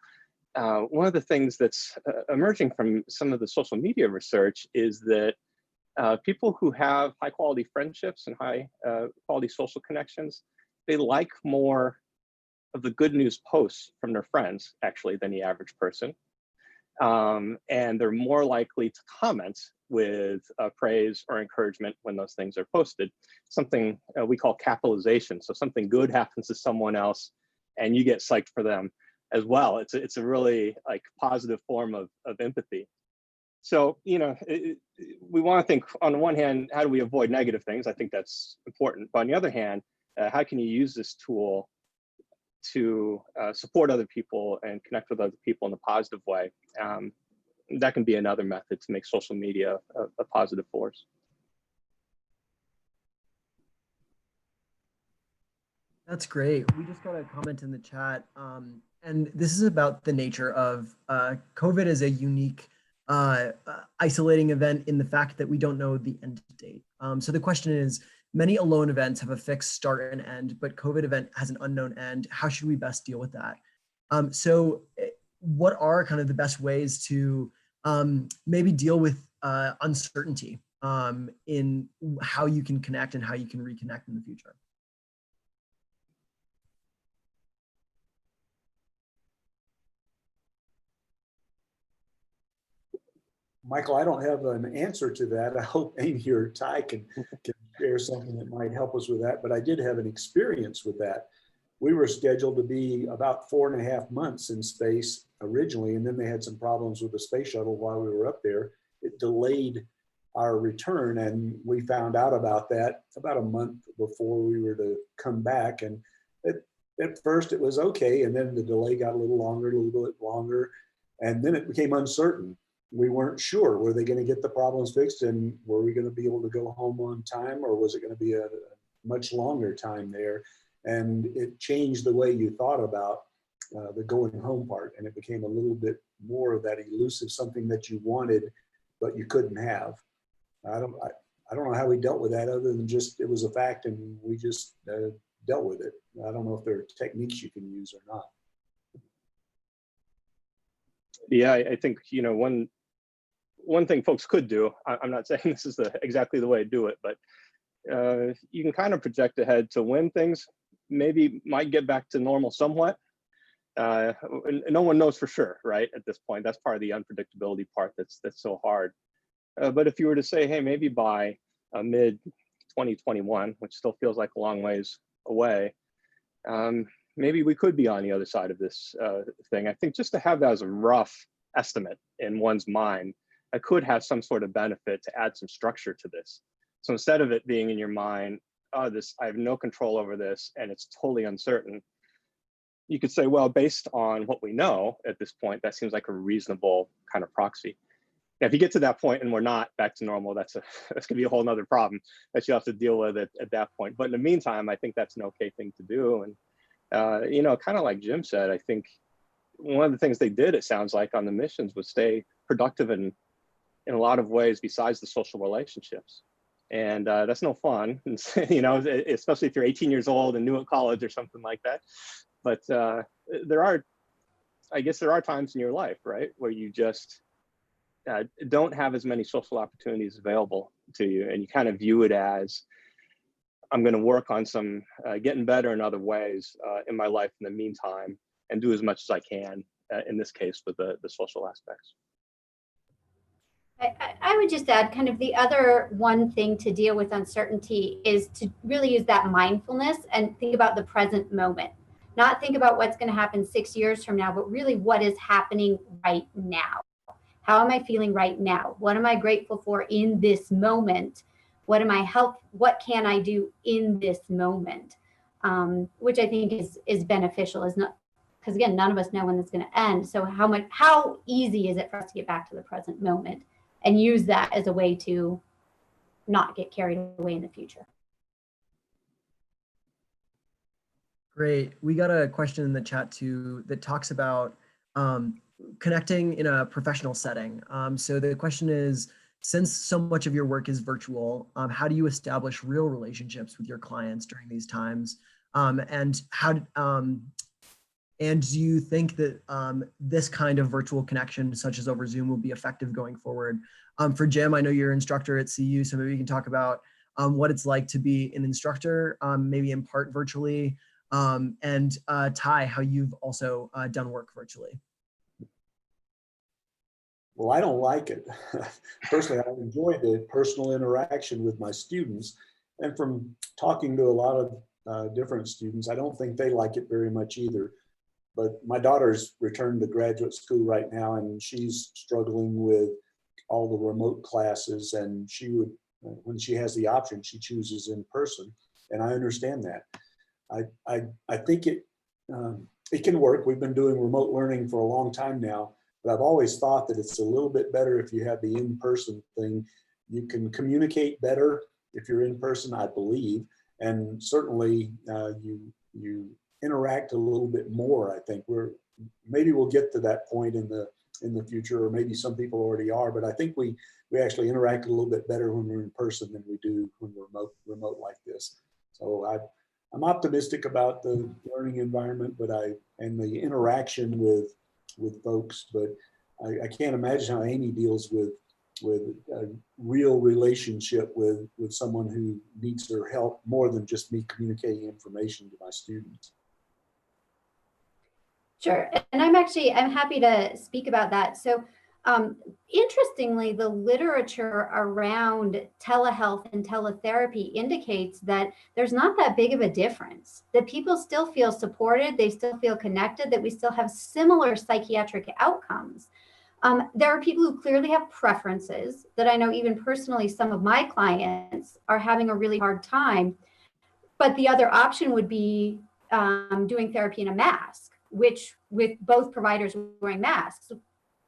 one of the things that's emerging from some of the social media research is that people who have high quality friendships and high quality social connections, they like more of the good news posts from their friends actually than the average person. And they're more likely to comment with praise or encouragement when those things are posted. Something we call capitalization. So something good happens to someone else and you get psyched for them as well. It's a really positive form of empathy. So, we want to think on the one hand, how do we avoid negative things? I think that's important. But on the other hand, how can you use this tool to support other people and connect with other people in a positive way? That can be another method to make social media a positive force. That's great. We just got a comment in the chat, and this is about the nature of COVID as a unique isolating event in the fact that we don't know the end date. So the question is, many alone events have a fixed start and end, but COVID event has an unknown end. How should we best deal with that? So what are kind of the best ways to maybe deal with uncertainty in how you can connect and how you can reconnect in the future? Michael, I don't have an answer to that. I hope Amy or Ty can share something that might help us with that, but I did have an experience with that. We were scheduled to be about 4.5 months in space originally, and then they had some problems with the space shuttle while we were up there. It delayed our return, and we found out about that about a month before we were to come back. And at first it was okay, and then the delay got a little bit longer, and then it became uncertain. We weren't sure, were they going to get the problems fixed and were we going to be able to go home on time, or was it going to be a much longer time there? And it changed the way you thought about the going home part, and it became a little bit more of that elusive something that you wanted but you couldn't have. I don't know how we dealt with that other than just it was a fact and we just dealt with it. I don't know if there are techniques you can use or not. Yeah, I think one thing folks could do, I'm not saying this is exactly the way to do it, but you can kind of project ahead to when things maybe might get back to normal somewhat. No one knows for sure, right? At this point, that's part of the unpredictability part that's so hard. But if you were to say, hey, maybe by mid 2021, which still feels like a long ways away, maybe we could be on the other side of this thing. I think just to have that as a rough estimate in one's mind, I could have some sort of benefit to add some structure to this. So instead of it being in your mind, oh, I have no control over this and it's totally uncertain, you could say, well, based on what we know at this point, that seems like a reasonable kind of proxy. Now, if you get to that point and we're not back to normal, that's gonna be a whole nother problem that you have to deal with at that point. But in the meantime, I think that's an okay thing to do. And you know, kind of like Jim said, I think one of the things they did, it sounds like, on the missions was stay productive in a lot of ways besides the social relationships. And that's no fun, you know, especially if you're 18 years old and new at college or something like that. But I guess there are times in your life, right, where you just don't have as many social opportunities available to you, and you kind of view it as, I'm going to work on some getting better in other ways in my life in the meantime, and do as much as I can in this case with the social aspects. I would just add, kind of the other one thing to deal with uncertainty is to really use that mindfulness and think about the present moment. Not think about what's going to happen 6 years from now, but really what is happening right now. How am I feeling right now? What am I grateful for in this moment? What can I do in this moment? Which I think is beneficial, is not, because again, none of us know when it's going to end. So how easy is it for us to get back to the present moment and use that as a way to not get carried away in the future? Great. We got a question in the chat too that talks about connecting in a professional setting. So the question is, since so much of your work is virtual, how do you establish real relationships with your clients during these times? And do you think that this kind of virtual connection, such as over Zoom, will be effective going forward? For Jim, I know you're an instructor at CU, so maybe you can talk about what it's like to be an instructor, maybe in part virtually, and Ty, how you've also done work virtually. Well, I don't like it. Personally, I enjoy the personal interaction with my students. And from talking to a lot of different students, I don't think they like it very much either. But my daughter's returned to graduate school right now, and she's struggling with all the remote classes. And she would, when she has the option, she chooses in person. And I understand that. I think it can work. We've been doing remote learning for a long time now. But I've always thought that it's a little bit better if you have the in-person thing. You can communicate better if you're in person, I believe, and certainly you interact a little bit more. I think maybe we'll get to that point in the future, or maybe some people already are. But I think we actually interact a little bit better when we're in person than we do when we're remote like this. So I'm optimistic about the learning environment, and the interaction with folks, but I can't imagine how Amy deals with a real relationship with someone who needs their help more than just me communicating information to my students. Sure, and I'm happy to speak about that. So interestingly, the literature around telehealth and teletherapy indicates that there's not that big of a difference, that people still feel supported, they still feel connected, that we still have similar psychiatric outcomes. There are people who clearly have preferences that I know even personally, some of my clients are having a really hard time, but the other option would be doing therapy in a mask, which with both providers wearing masks.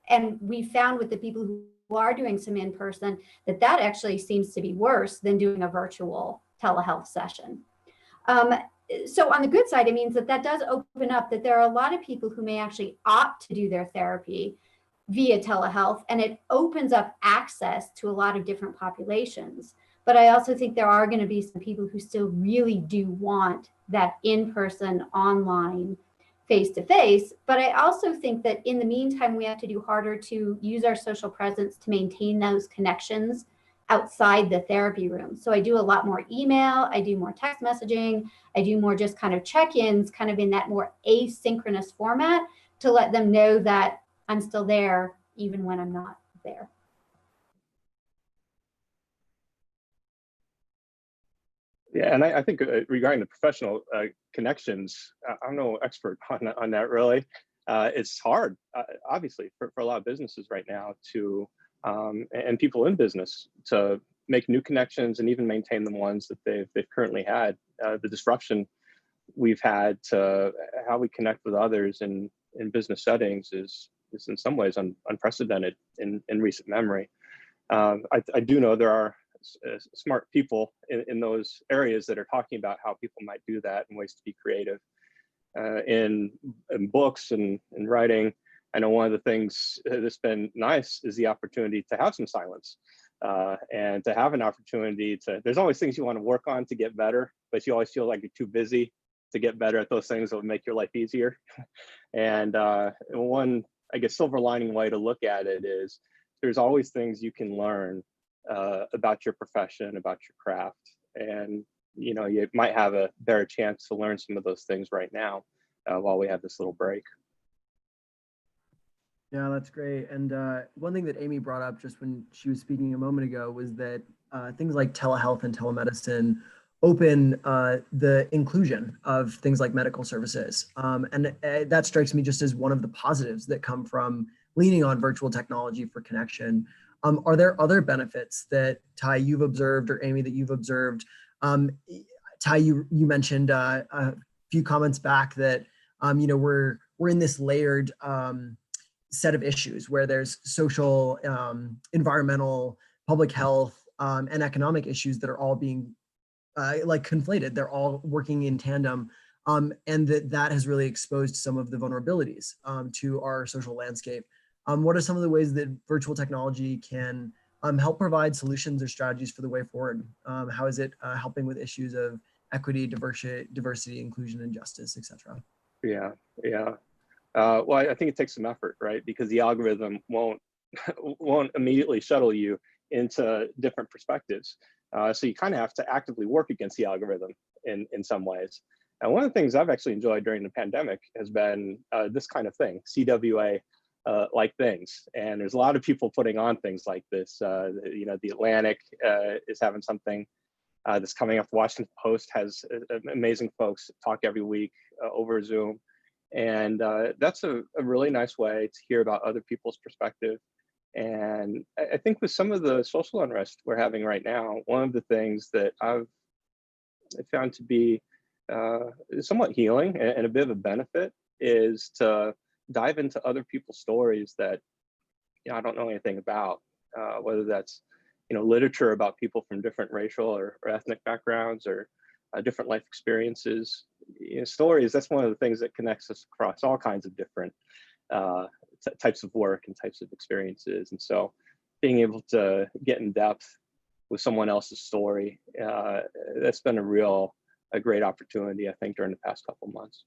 And we found with the people who are doing some in-person that actually seems to be worse than doing a virtual telehealth session. So on the good side, it means that does open up that there are a lot of people who may actually opt to do their therapy via telehealth, and it opens up access to a lot of different populations. But I also think there are going to be some people who still really do want that in-person, online, face-to-face. But I also think that in the meantime, we have to do harder to use our social presence to maintain those connections outside the therapy room. So I do a lot more email, I do more text messaging, I do more just kind of check-ins, kind of in that more asynchronous format, to let them know that I'm still there even when I'm not there. Yeah, and I think regarding the professional connections, I'm no expert on that really. It's hard, obviously, for a lot of businesses right now to, and people in business to make new connections and even maintain the ones that they've currently had. The disruption we've had to how we connect with others in business settings is in some ways unprecedented in recent memory. I do know there are smart people in those areas that are talking about how people might do that and ways to be creative. In books and in writing, I know one of the things that's been nice is the opportunity to have some silence and to have an opportunity to, there's always things you want to work on to get better, but you always feel like you're too busy to get better at those things that would make your life easier. And one, I guess, silver lining way to look at it is there's always things you can learn about your profession, about your craft. And, you know, you might have a better chance to learn some of those things right now while we have this little break. Yeah, that's great. And one thing that Amy brought up just when she was speaking a moment ago was that things like telehealth and telemedicine open the inclusion of things like medical services. And that strikes me just as one of the positives that come from leaning on virtual technology for connection. Are there other benefits that, Ty, you've observed, or Amy, that you've observed? Ty, you mentioned a few comments back that you know, we're in this layered set of issues where there's social, environmental, public health, and economic issues that are all being like conflated. They're all working in tandem, and that has really exposed some of the vulnerabilities to our social landscape. What are some of the ways that virtual technology can help provide solutions or strategies for the way forward? How is it helping with issues of equity, diversity, inclusion, and justice, et cetera? Yeah. Well, I think it takes some effort, right? Because the algorithm won't immediately shuttle you into different perspectives. So you kind of have to actively work against the algorithm in some ways. And one of the things I've actually enjoyed during the pandemic has been this kind of thing, CWA like things. And there's a lot of people putting on things like this. You know, the Atlantic is having something that's coming up. The Washington Post has amazing folks talk every week over Zoom. And that's a really nice way to hear about other people's perspective. And I think with some of the social unrest we're having right now, one of the things that I've found to be somewhat healing and a bit of a benefit is to dive into other people's stories that, you know, I don't know anything about, whether that's, you know, literature about people from different racial or ethnic backgrounds or different life experiences, you know, stories. That's one of the things that connects us across all kinds of different types of work and types of experiences. And so being able to get in depth with someone else's story, that's been a great opportunity, I think, during the past couple of months.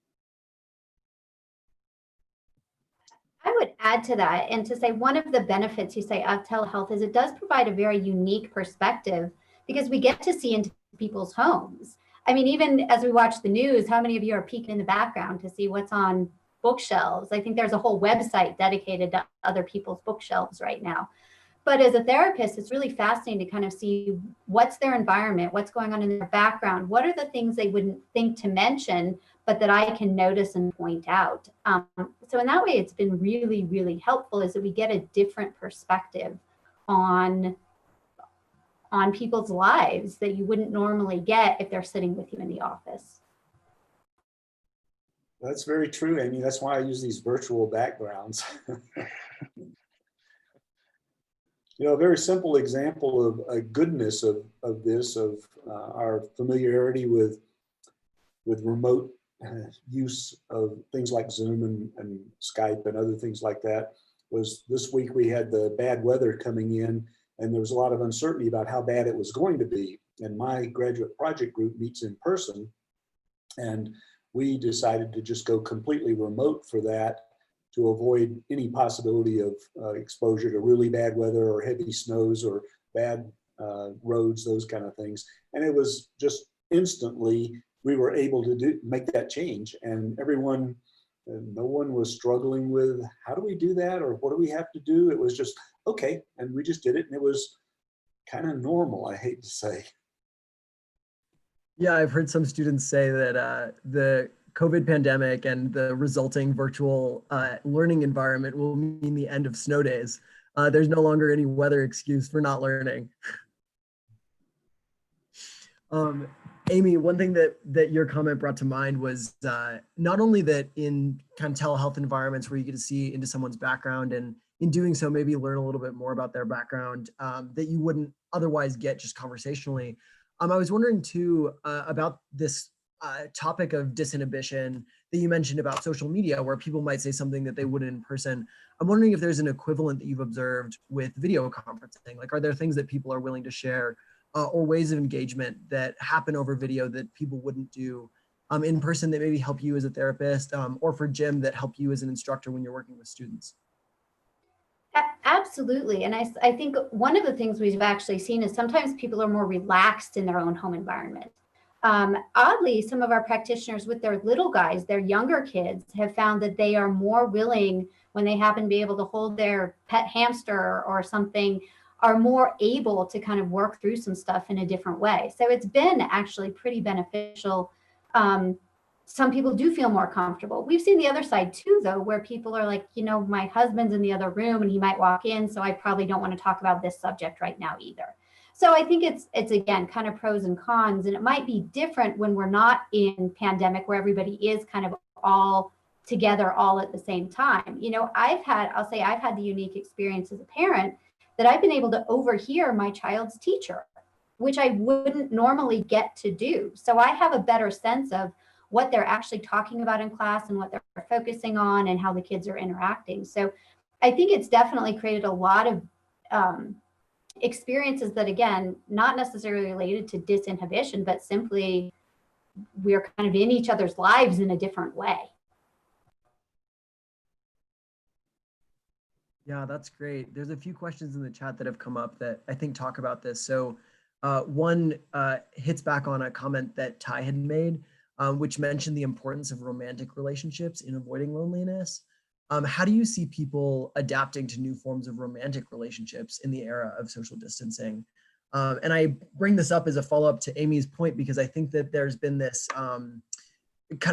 I would add to that and to say one of the benefits you say of telehealth is it does provide a very unique perspective because we get to see into people's homes. I mean, even as we watch the news, how many of you are peeking in the background to see what's on bookshelves? I think there's a whole website dedicated to other people's bookshelves right now. But as a therapist, it's really fascinating to kind of see what's their environment, what's going on in their background, what are the things they wouldn't think to mention, but that I can notice and point out. So in that way, it's been really, really helpful is that we get a different perspective on people's lives that you wouldn't normally get if they're sitting with you in the office. That's very true, Amy. That's why I use these virtual backgrounds. You know, a very simple example of a goodness of our familiarity with remote use of things like Zoom and Skype and other things like that was this week we had the bad weather coming in and there was a lot of uncertainty about how bad it was going to be. And my graduate project group meets in person and we decided to just go completely remote for that to avoid any possibility of exposure to really bad weather or heavy snows or bad roads, those kind of things. And it was just instantly, we were able to make that change. And everyone, no one was struggling with, how do we do that? Or what do we have to do? It was just, okay. And we just did it. And it was kind of normal, I hate to say. Yeah, I've heard some students say that the COVID pandemic and the resulting virtual learning environment will mean the end of snow days. There's no longer any weather excuse for not learning. Um, Amy, one thing that your comment brought to mind was not only that in kind of telehealth environments where you get to see into someone's background and in doing so maybe learn a little bit more about their background that you wouldn't otherwise get just conversationally. I was wondering too about this topic of disinhibition that you mentioned about social media, where people might say something that they wouldn't in person. I'm wondering if there's an equivalent that you've observed with video conferencing. Like, are there things that people are willing to share or ways of engagement that happen over video that people wouldn't do in person that maybe help you as a therapist or for Jim that help you as an instructor when you're working with students? Absolutely. And I think one of the things we've actually seen is sometimes people are more relaxed in their own home environment. Oddly, some of our practitioners with their little guys, their younger kids, have found that they are more willing when they happen to be able to hold their pet hamster or something, are more able to kind of work through some stuff in a different way. So it's been actually pretty beneficial. Some people do feel more comfortable. We've seen the other side too, though, where people are like, you know, my husband's in the other room and he might walk in, so I probably don't want to talk about this subject right now either. So I think it's again kind of pros and cons, and it might be different when we're not in pandemic where everybody is kind of all together all at the same time. You know, I'll say I've had the unique experience as a parent that I've been able to overhear my child's teacher, which I wouldn't normally get to do. So I have a better sense of what they're actually talking about in class and what they're focusing on and how the kids are interacting. So I think it's definitely created a lot of experiences that, again, not necessarily related to disinhibition, but simply we're kind of in each other's lives in a different way. Yeah, that's great. There's a few questions in the chat that have come up that I think talk about this. So one hits back on a comment that Ty had made, which mentioned the importance of romantic relationships in avoiding loneliness. How do you see people adapting to new forms of romantic relationships in the era of social distancing? And I bring this up as a follow-up to Amy's point, because I think that there's been this kind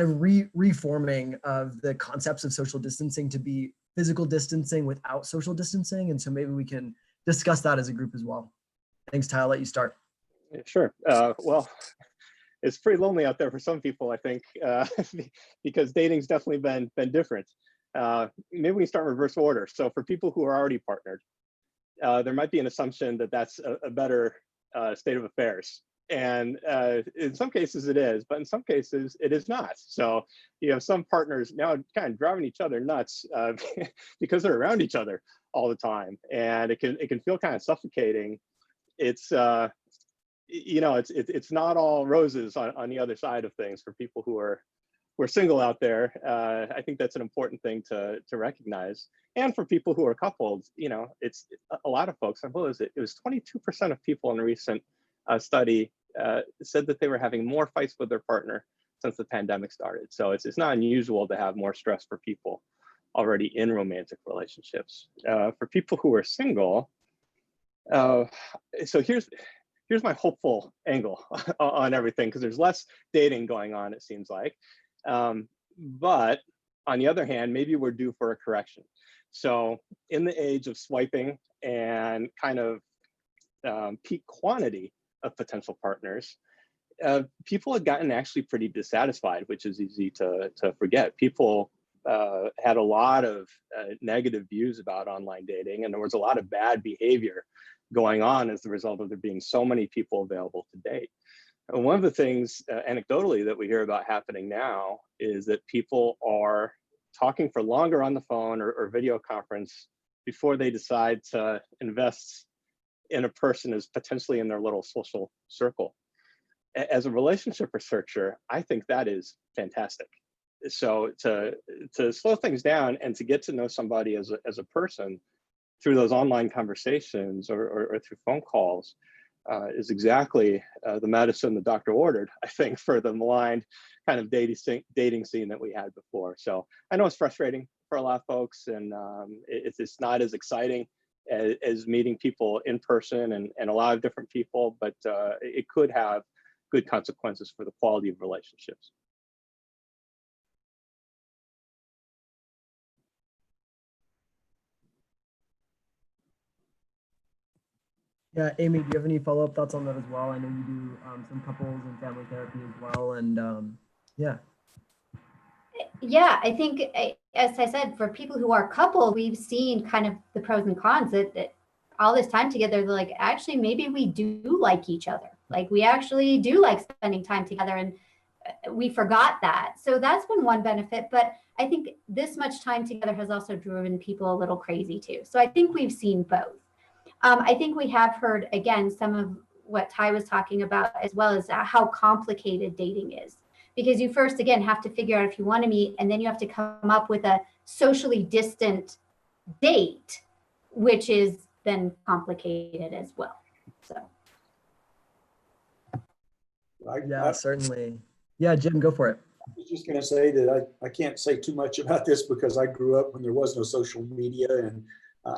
of reforming of the concepts of social distancing to be physical distancing without social distancing. And so maybe we can discuss that as a group as well. Thanks, Ty. I'll let you start. Yeah, sure. Well, it's pretty lonely out there for some people, I think, because dating's definitely been different. Maybe we can start in reverse order. So for people who are already partnered, there might be an assumption that that's a better state of affairs. And in some cases it is, but in some cases it is not. So you have some partners now kind of driving each other nuts because they're around each other all the time, and it can feel kind of suffocating. It's you know, it's not all roses on the other side of things for people who are single out there. I think that's an important thing to recognize. And for people who are coupled, you know, it's a lot of folks. What was it? It was 22% of people in a recent study said that they were having more fights with their partner since the pandemic started. So it's not unusual to have more stress for people already in romantic relationships. For people who are single, so here's my hopeful angle on everything, because there's less dating going on, it seems like. But on the other hand, maybe we're due for a correction. So in the age of swiping and kind of peak quantity of potential partners, people had gotten actually pretty dissatisfied, which is easy to forget. People had a lot of negative views about online dating, and there was a lot of bad behavior going on as a result of there being so many people available to date. And one of the things anecdotally that we hear about happening now is that people are talking for longer on the phone or video conference before they decide to invest in a person as potentially in their little social circle. As a relationship researcher, I think that is fantastic. So to slow things down and to get to know somebody as a person through those online conversations or through phone calls is exactly the medicine the doctor ordered, I think, for the maligned kind of dating scene that we had before. So I know it's frustrating for a lot of folks, and it's not as exciting as meeting people in person and a lot of different people, but it could have good consequences for the quality of relationships. Yeah, Amy, do you have any follow-up thoughts on that as well? I know you do some couples and family therapy as well, and yeah. Yeah, I think, as I said, for people who are coupled, we've seen kind of the pros and cons that all this time together, they're like, actually, maybe we do like each other. Like we actually do like spending time together, and we forgot that. So that's been one benefit. But I think this much time together has also driven people a little crazy too. So I think we've seen both. I think we have heard, again, some of what Ty was talking about, as well as how complicated dating is. Because you first, again, have to figure out if you want to meet, and then you have to come up with a socially distant date, which is then complicated as well. So. Yeah, certainly. Yeah, Jim, go for it. I was just going to say that I can't say too much about this because I grew up when there was no social media, and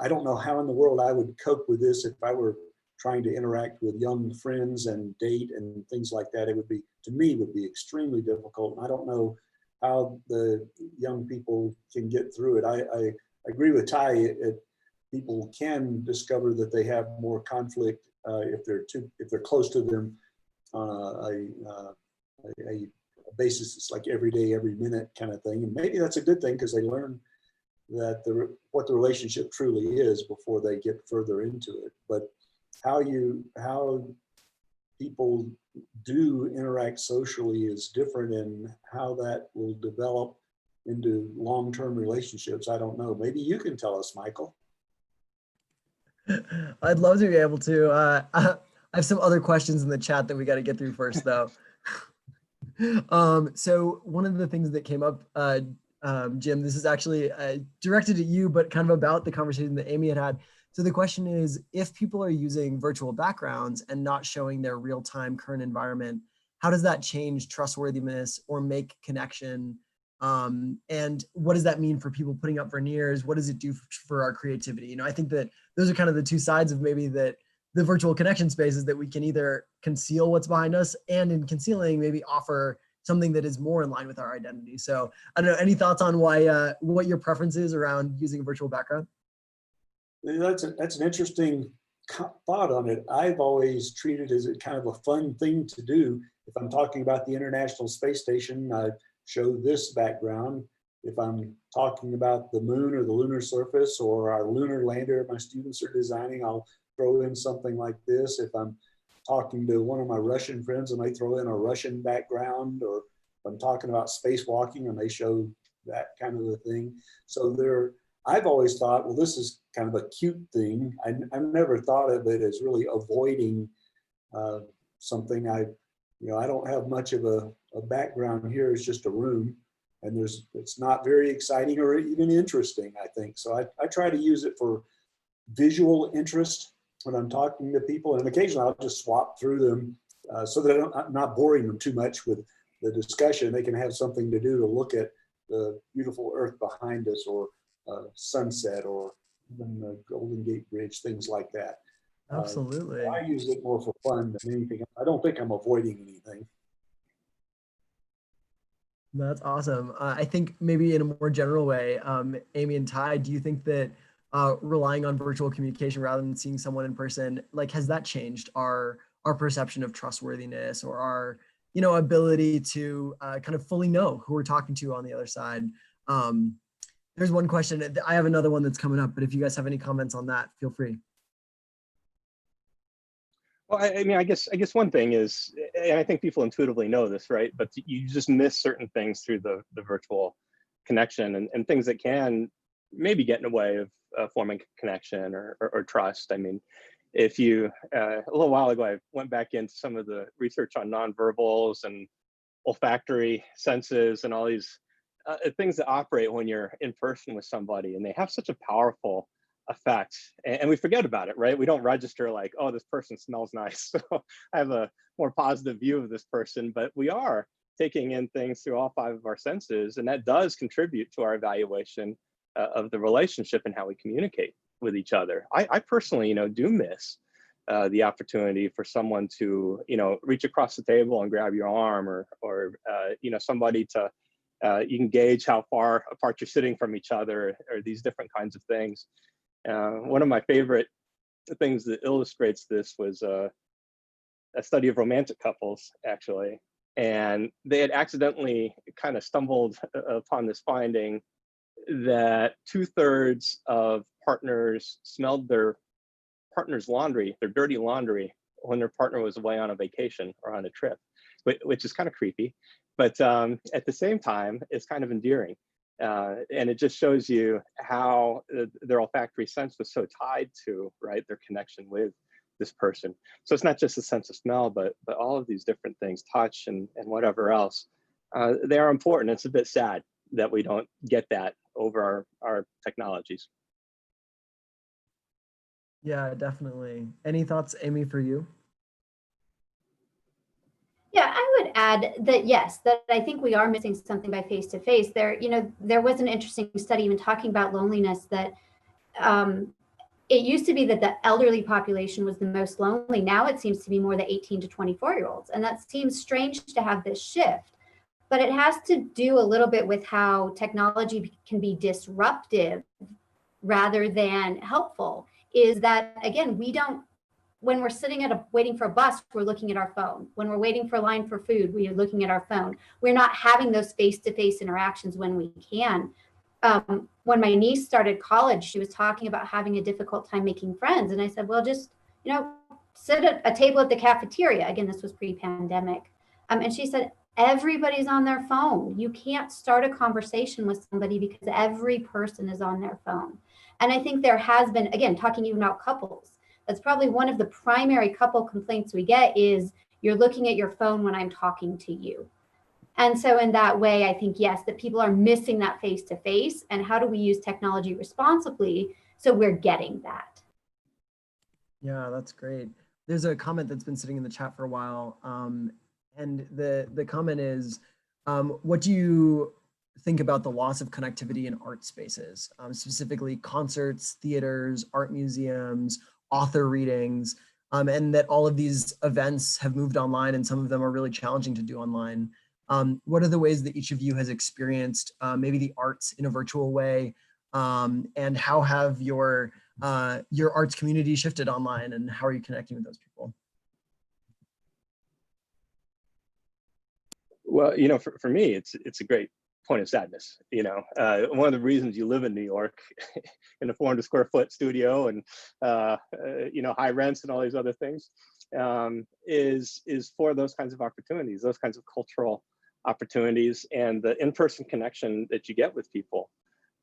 I don't know how in the world I would cope with this if I were trying to interact with young friends and date and things like that. It would be, to me, would be extremely difficult. And I don't know how the young people can get through it. I agree with Ty. People can discover that they have more conflict if they're close to them on a basis. It's like every day, every minute kind of thing. And maybe that's a good thing because they learn that what the relationship truly is before they get further into it. But how people do interact socially is different, and how that will develop into long-term relationships, I don't know. Maybe you can tell us, Michael. I'd love to be able to. I have some other questions in the chat that we got to get through first, though. So one of the things that came up, Jim, this is actually directed at you, but kind of about the conversation that Amy had. So the question is, if people are using virtual backgrounds and not showing their real-time current environment, how does that change trustworthiness or make connection? And what does that mean for people putting up veneers? What does it do for our creativity? You know, I think that those are kind of the two sides of maybe that the virtual connection spaces, that we can either conceal what's behind us, and in concealing maybe offer something that is more in line with our identity. So I don't know, any thoughts on why, what your preference is around using a virtual background? That's an interesting thought on it. I've always treated it as a kind of a fun thing to do. If I'm talking about the International Space Station, I show this background. If I'm talking about the moon or the lunar surface or our lunar lander my students are designing, I'll throw in something like this. If I'm talking to one of my Russian friends, I may throw in a Russian background, or if I'm talking about spacewalking, I may show that kind of a thing. So I've always thought, well, this is kind of a cute thing. I've never thought of it as really avoiding something. I don't have much of a background here. It's just a room, and it's not very exciting or even interesting, I think. So I try to use it for visual interest when I'm talking to people, and occasionally I'll just swap through them so that I'm not boring them too much with the discussion. They can have something to do to look at the beautiful earth behind us, or sunset, or even the Golden Gate Bridge, things like that. Absolutely. I use it more for fun than anything. I don't think I'm avoiding anything. That's awesome. I think maybe in a more general way, Amy and Ty, do you think that relying on virtual communication rather than seeing someone in person, like, has that changed our perception of trustworthiness, or our, ability to kind of fully know who we're talking to on the other side? There's one question. I have another one that's coming up, but if you guys have any comments on that, feel free. Well, I mean, I guess one thing is, and I think people intuitively know this, right? But you just miss certain things through the virtual connection, and things that can maybe get in the way of forming connection or trust. I mean, if you, a little while ago, I went back into some of the research on nonverbals and olfactory senses and all these things that operate when you're in person with somebody, and they have such a powerful effect, and we forget about it, right? We don't register like, oh, this person smells nice, so I have a more positive view of this person. But we are taking in things through all five of our senses, and that does contribute to our evaluation of the relationship and how we communicate with each other. I personally, do miss the opportunity for someone to, reach across the table and grab your arm, or somebody to, you can gauge how far apart you're sitting from each other, or these different kinds of things. One of my favorite things that illustrates this was a study of romantic couples, actually. And they had accidentally kind of stumbled upon this finding that 2/3 of partners smelled their partner's laundry, their dirty laundry, when their partner was away on a vacation or on a trip, which is kind of creepy. But at the same time, it's kind of endearing. And it just shows you how their olfactory sense was so tied to, right, their connection with this person. So it's not just the sense of smell, but all of these different things, touch and whatever else, they are important. It's a bit sad that we don't get that over our technologies. Yeah, definitely. Any thoughts, Amy, for you? Yeah, I would add that yes, that I think we are missing something by face to face. There was an interesting study even talking about loneliness that it used to be that the elderly population was the most lonely. Now it seems to be more the 18 to 24-year-olds. And that seems strange to have this shift, but it has to do a little bit with how technology can be disruptive rather than helpful. Is that, again, when we're sitting waiting for a bus, we're looking at our phone. When we're waiting for a line for food, we are looking at our phone. We're not having those face-to-face interactions when we can. When my niece started college, she was talking about having a difficult time making friends. And I said, well, just, sit at a table at the cafeteria. Again, this was pre-pandemic. And she said, everybody's on their phone. You can't start a conversation with somebody because every person is on their phone. And I think there has been, again, talking even about couples, that's probably one of the primary couple complaints we get is you're looking at your phone when I'm talking to you. And so in that way, I think, yes, that people are missing that face-to-face, and how do we use technology responsibly so we're getting that? Yeah, that's great. There's a comment that's been sitting in the chat for a while. And the comment is, what do you think about the loss of connectivity in art spaces, specifically concerts, theaters, art museums, author readings, and that all of these events have moved online and some of them are really challenging to do online. What are the ways that each of you has experienced maybe the arts in a virtual way, and how have your arts community shifted online, and how are you connecting with those people? Well, for me, it's a great point of sadness. One of the reasons you live in New York in a 400 square foot studio and, high rents and all these other things, is for those kinds of opportunities, those kinds of cultural opportunities, and the in-person connection that you get with people.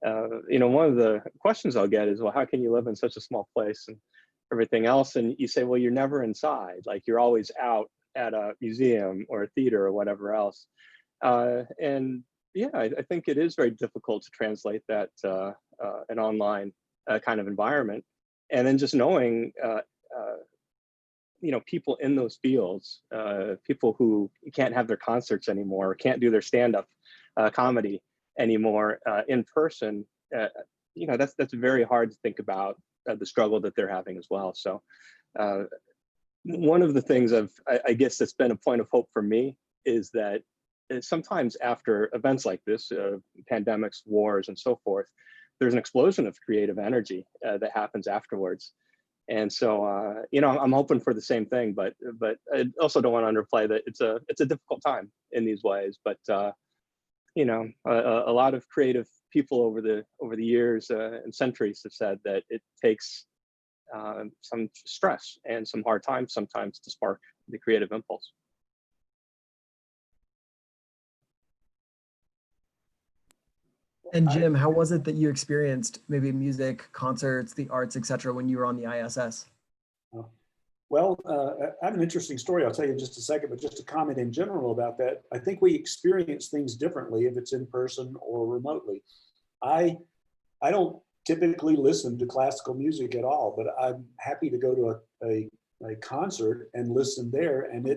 One of the questions I'll get is, well, how can you live in such a small place and everything else? And you say, well, you're never inside. Like, you're always out at a museum or a theater or whatever else. And yeah, I think it is very difficult to translate that an online kind of environment. And then just knowing, people in those fields, people who can't have their concerts anymore, or can't do their stand-up comedy anymore in person, that's very hard to think about the struggle that they're having as well. So one of the things I guess that's been a point of hope for me is that sometimes after events like this, pandemics, wars, and so forth, there's an explosion of creative energy that happens afterwards. And so, I'm hoping for the same thing, but I also don't want to underplay that it's a difficult time in these ways. But a lot of creative people over the years and centuries have said that it takes some stress and some hard times sometimes to spark the creative impulse. And Jim, how was it that you experienced maybe music, concerts, the arts, etc., when you were on the ISS? Well, I have an interesting story I'll tell you in just a second, but just to comment in general about that, I think we experience things differently if it's in person or remotely. I don't typically listen to classical music at all, but I'm happy to go to a concert and listen there, and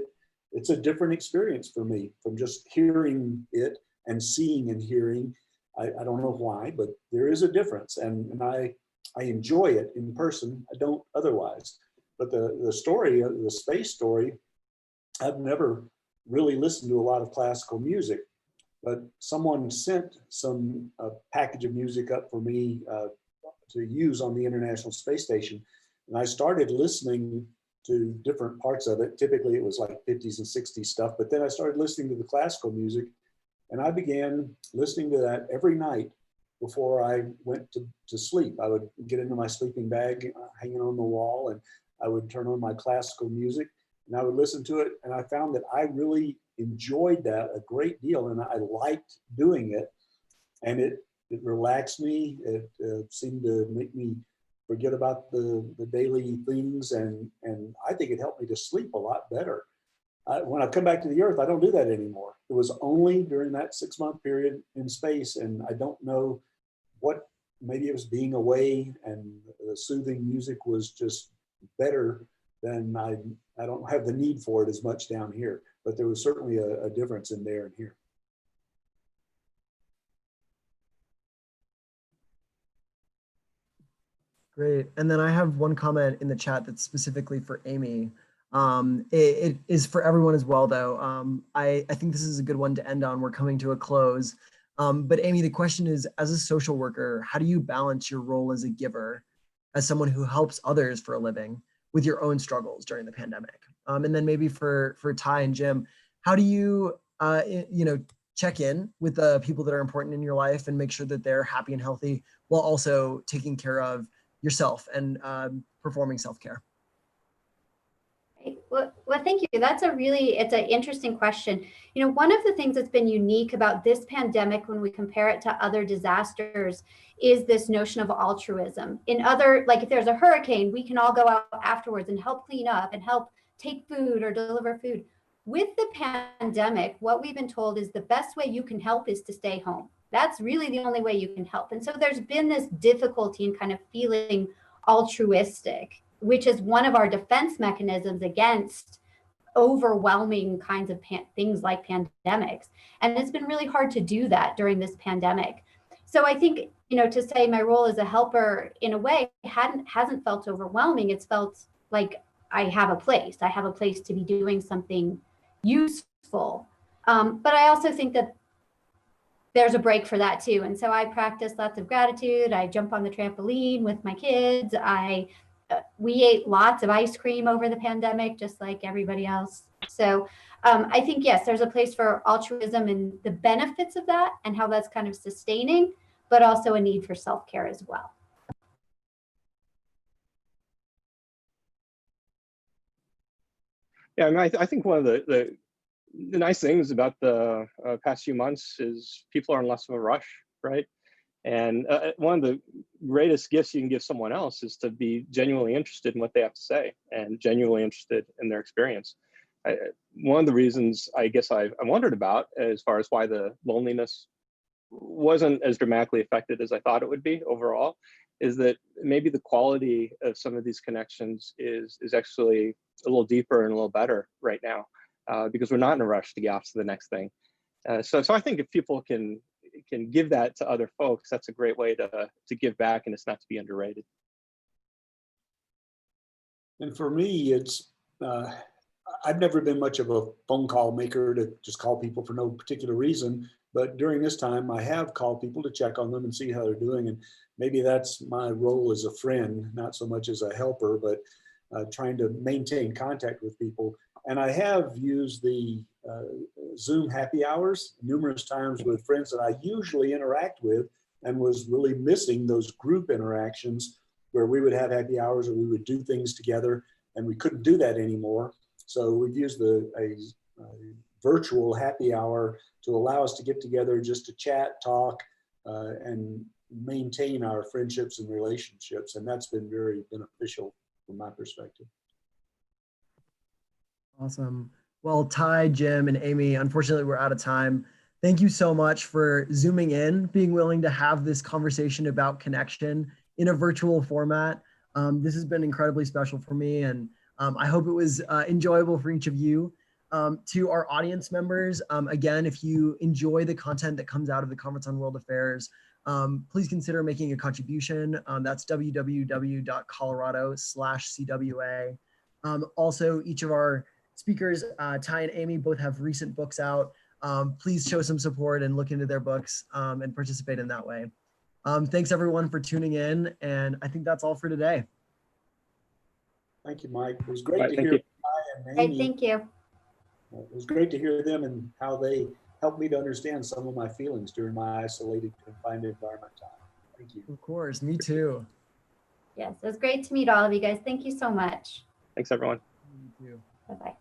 it's a different experience for me from just hearing it and seeing and hearing. I don't know why, but there is a difference, and I enjoy it in person. I don't otherwise. But the story, the space story, I've never really listened to a lot of classical music, but someone sent some package of music up for me to use on the International Space Station. And I started listening to different parts of it. Typically it was like 50s and 60s stuff, but then I started listening to the classical music, and I began listening to that every night before I went to sleep. I would get into my sleeping bag hanging on the wall, and I would turn on my classical music and I would listen to it. And I found that I really enjoyed that a great deal, and I liked doing it. And it relaxed me. It seemed to make me forget about the daily things. And I think it helped me to sleep a lot better. When I come back to the Earth, I don't do that anymore. It was only during that 6-month period in space. And I don't know what, maybe it was being away and the soothing music was just better than I don't have the need for it as much down here. But there was certainly a difference in there and here. Great. And then I have one comment in the chat that's specifically for Amy. It is for everyone as well, though. I think this is a good one to end on. We're coming to a close. But Amy, the question is, as a social worker, how do you balance your role as a giver, as someone who helps others for a living, with your own struggles during the pandemic? And then maybe for Ty and Jim, how do you, check in with the people that are important in your life and make sure that they're happy and healthy while also taking care of yourself and performing self-care? Well, thank you. It's an interesting question. You know, one of the things that's been unique about this pandemic when we compare it to other disasters is this notion of altruism. In other, like if there's a hurricane, we can all go out afterwards and help clean up and help take food or deliver food. With the pandemic, what we've been told is the best way you can help is to stay home. That's really the only way you can help. And so there's been this difficulty in kind of feeling altruistic, which is one of our defense mechanisms against overwhelming kinds of things like pandemics. And it's been really hard to do that during this pandemic. So I think, to say my role as a helper in a way hasn't felt overwhelming. It's felt like I have a place to be doing something useful. But I also think that there's a break for that too. And so I practice lots of gratitude. I jump on the trampoline with my kids. We ate lots of ice cream over the pandemic, just like everybody else. So I think, yes, there's a place for altruism and the benefits of that and how that's kind of sustaining, but also a need for self-care as well. Yeah, I mean, I think one of the nice things about the past few months is people are in less of a rush, right? And one of the greatest gifts you can give someone else is to be genuinely interested in what they have to say and genuinely interested in their experience. One of the reasons I guess I wondered about as far as why the loneliness wasn't as dramatically affected as I thought it would be overall is that maybe the quality of some of these connections is actually a little deeper and a little better right now because we're not in a rush to get off to the next thing. So I think if people can give that to other folks, that's a great way to give back, and it's not to be underrated. And for me, it's I've never been much of a phone call maker to just call people for no particular reason. But during this time, I have called people to check on them and see how they're doing. And maybe that's my role as a friend, not so much as a helper, but trying to maintain contact with people. And I have used the Zoom happy hours numerous times with friends that I usually interact with, and was really missing those group interactions where we would have happy hours or we would do things together, and we couldn't do that anymore. So we've used a virtual happy hour to allow us to get together just to chat, talk, and maintain our friendships and relationships. And that's been very beneficial from my perspective. Awesome. Well, Ty, Jim, and Amy, unfortunately, we're out of time. Thank you so much for zooming in, being willing to have this conversation about connection in a virtual format. This has been incredibly special for me, and I hope it was enjoyable for each of you. To our audience members, again, if you enjoy the content that comes out of the Conference on World Affairs, please consider making a contribution. That's www.colorado.com/CWA. Also, each of our speakers, Ty and Amy, both have recent books out. Please show some support and look into their books and participate in that way. Thanks everyone for tuning in, and I think that's all for today. Thank you, Mike. It was great Right, to thank hear you. Ty and Right, Amy. thank you. It was great to hear them and how they helped me to understand some of my feelings during my isolated, confined environment time. Thank you. Of course, me too. Yes, it was great to meet all of you guys. Thank you so much. Thanks, everyone. Me too. Bye-bye.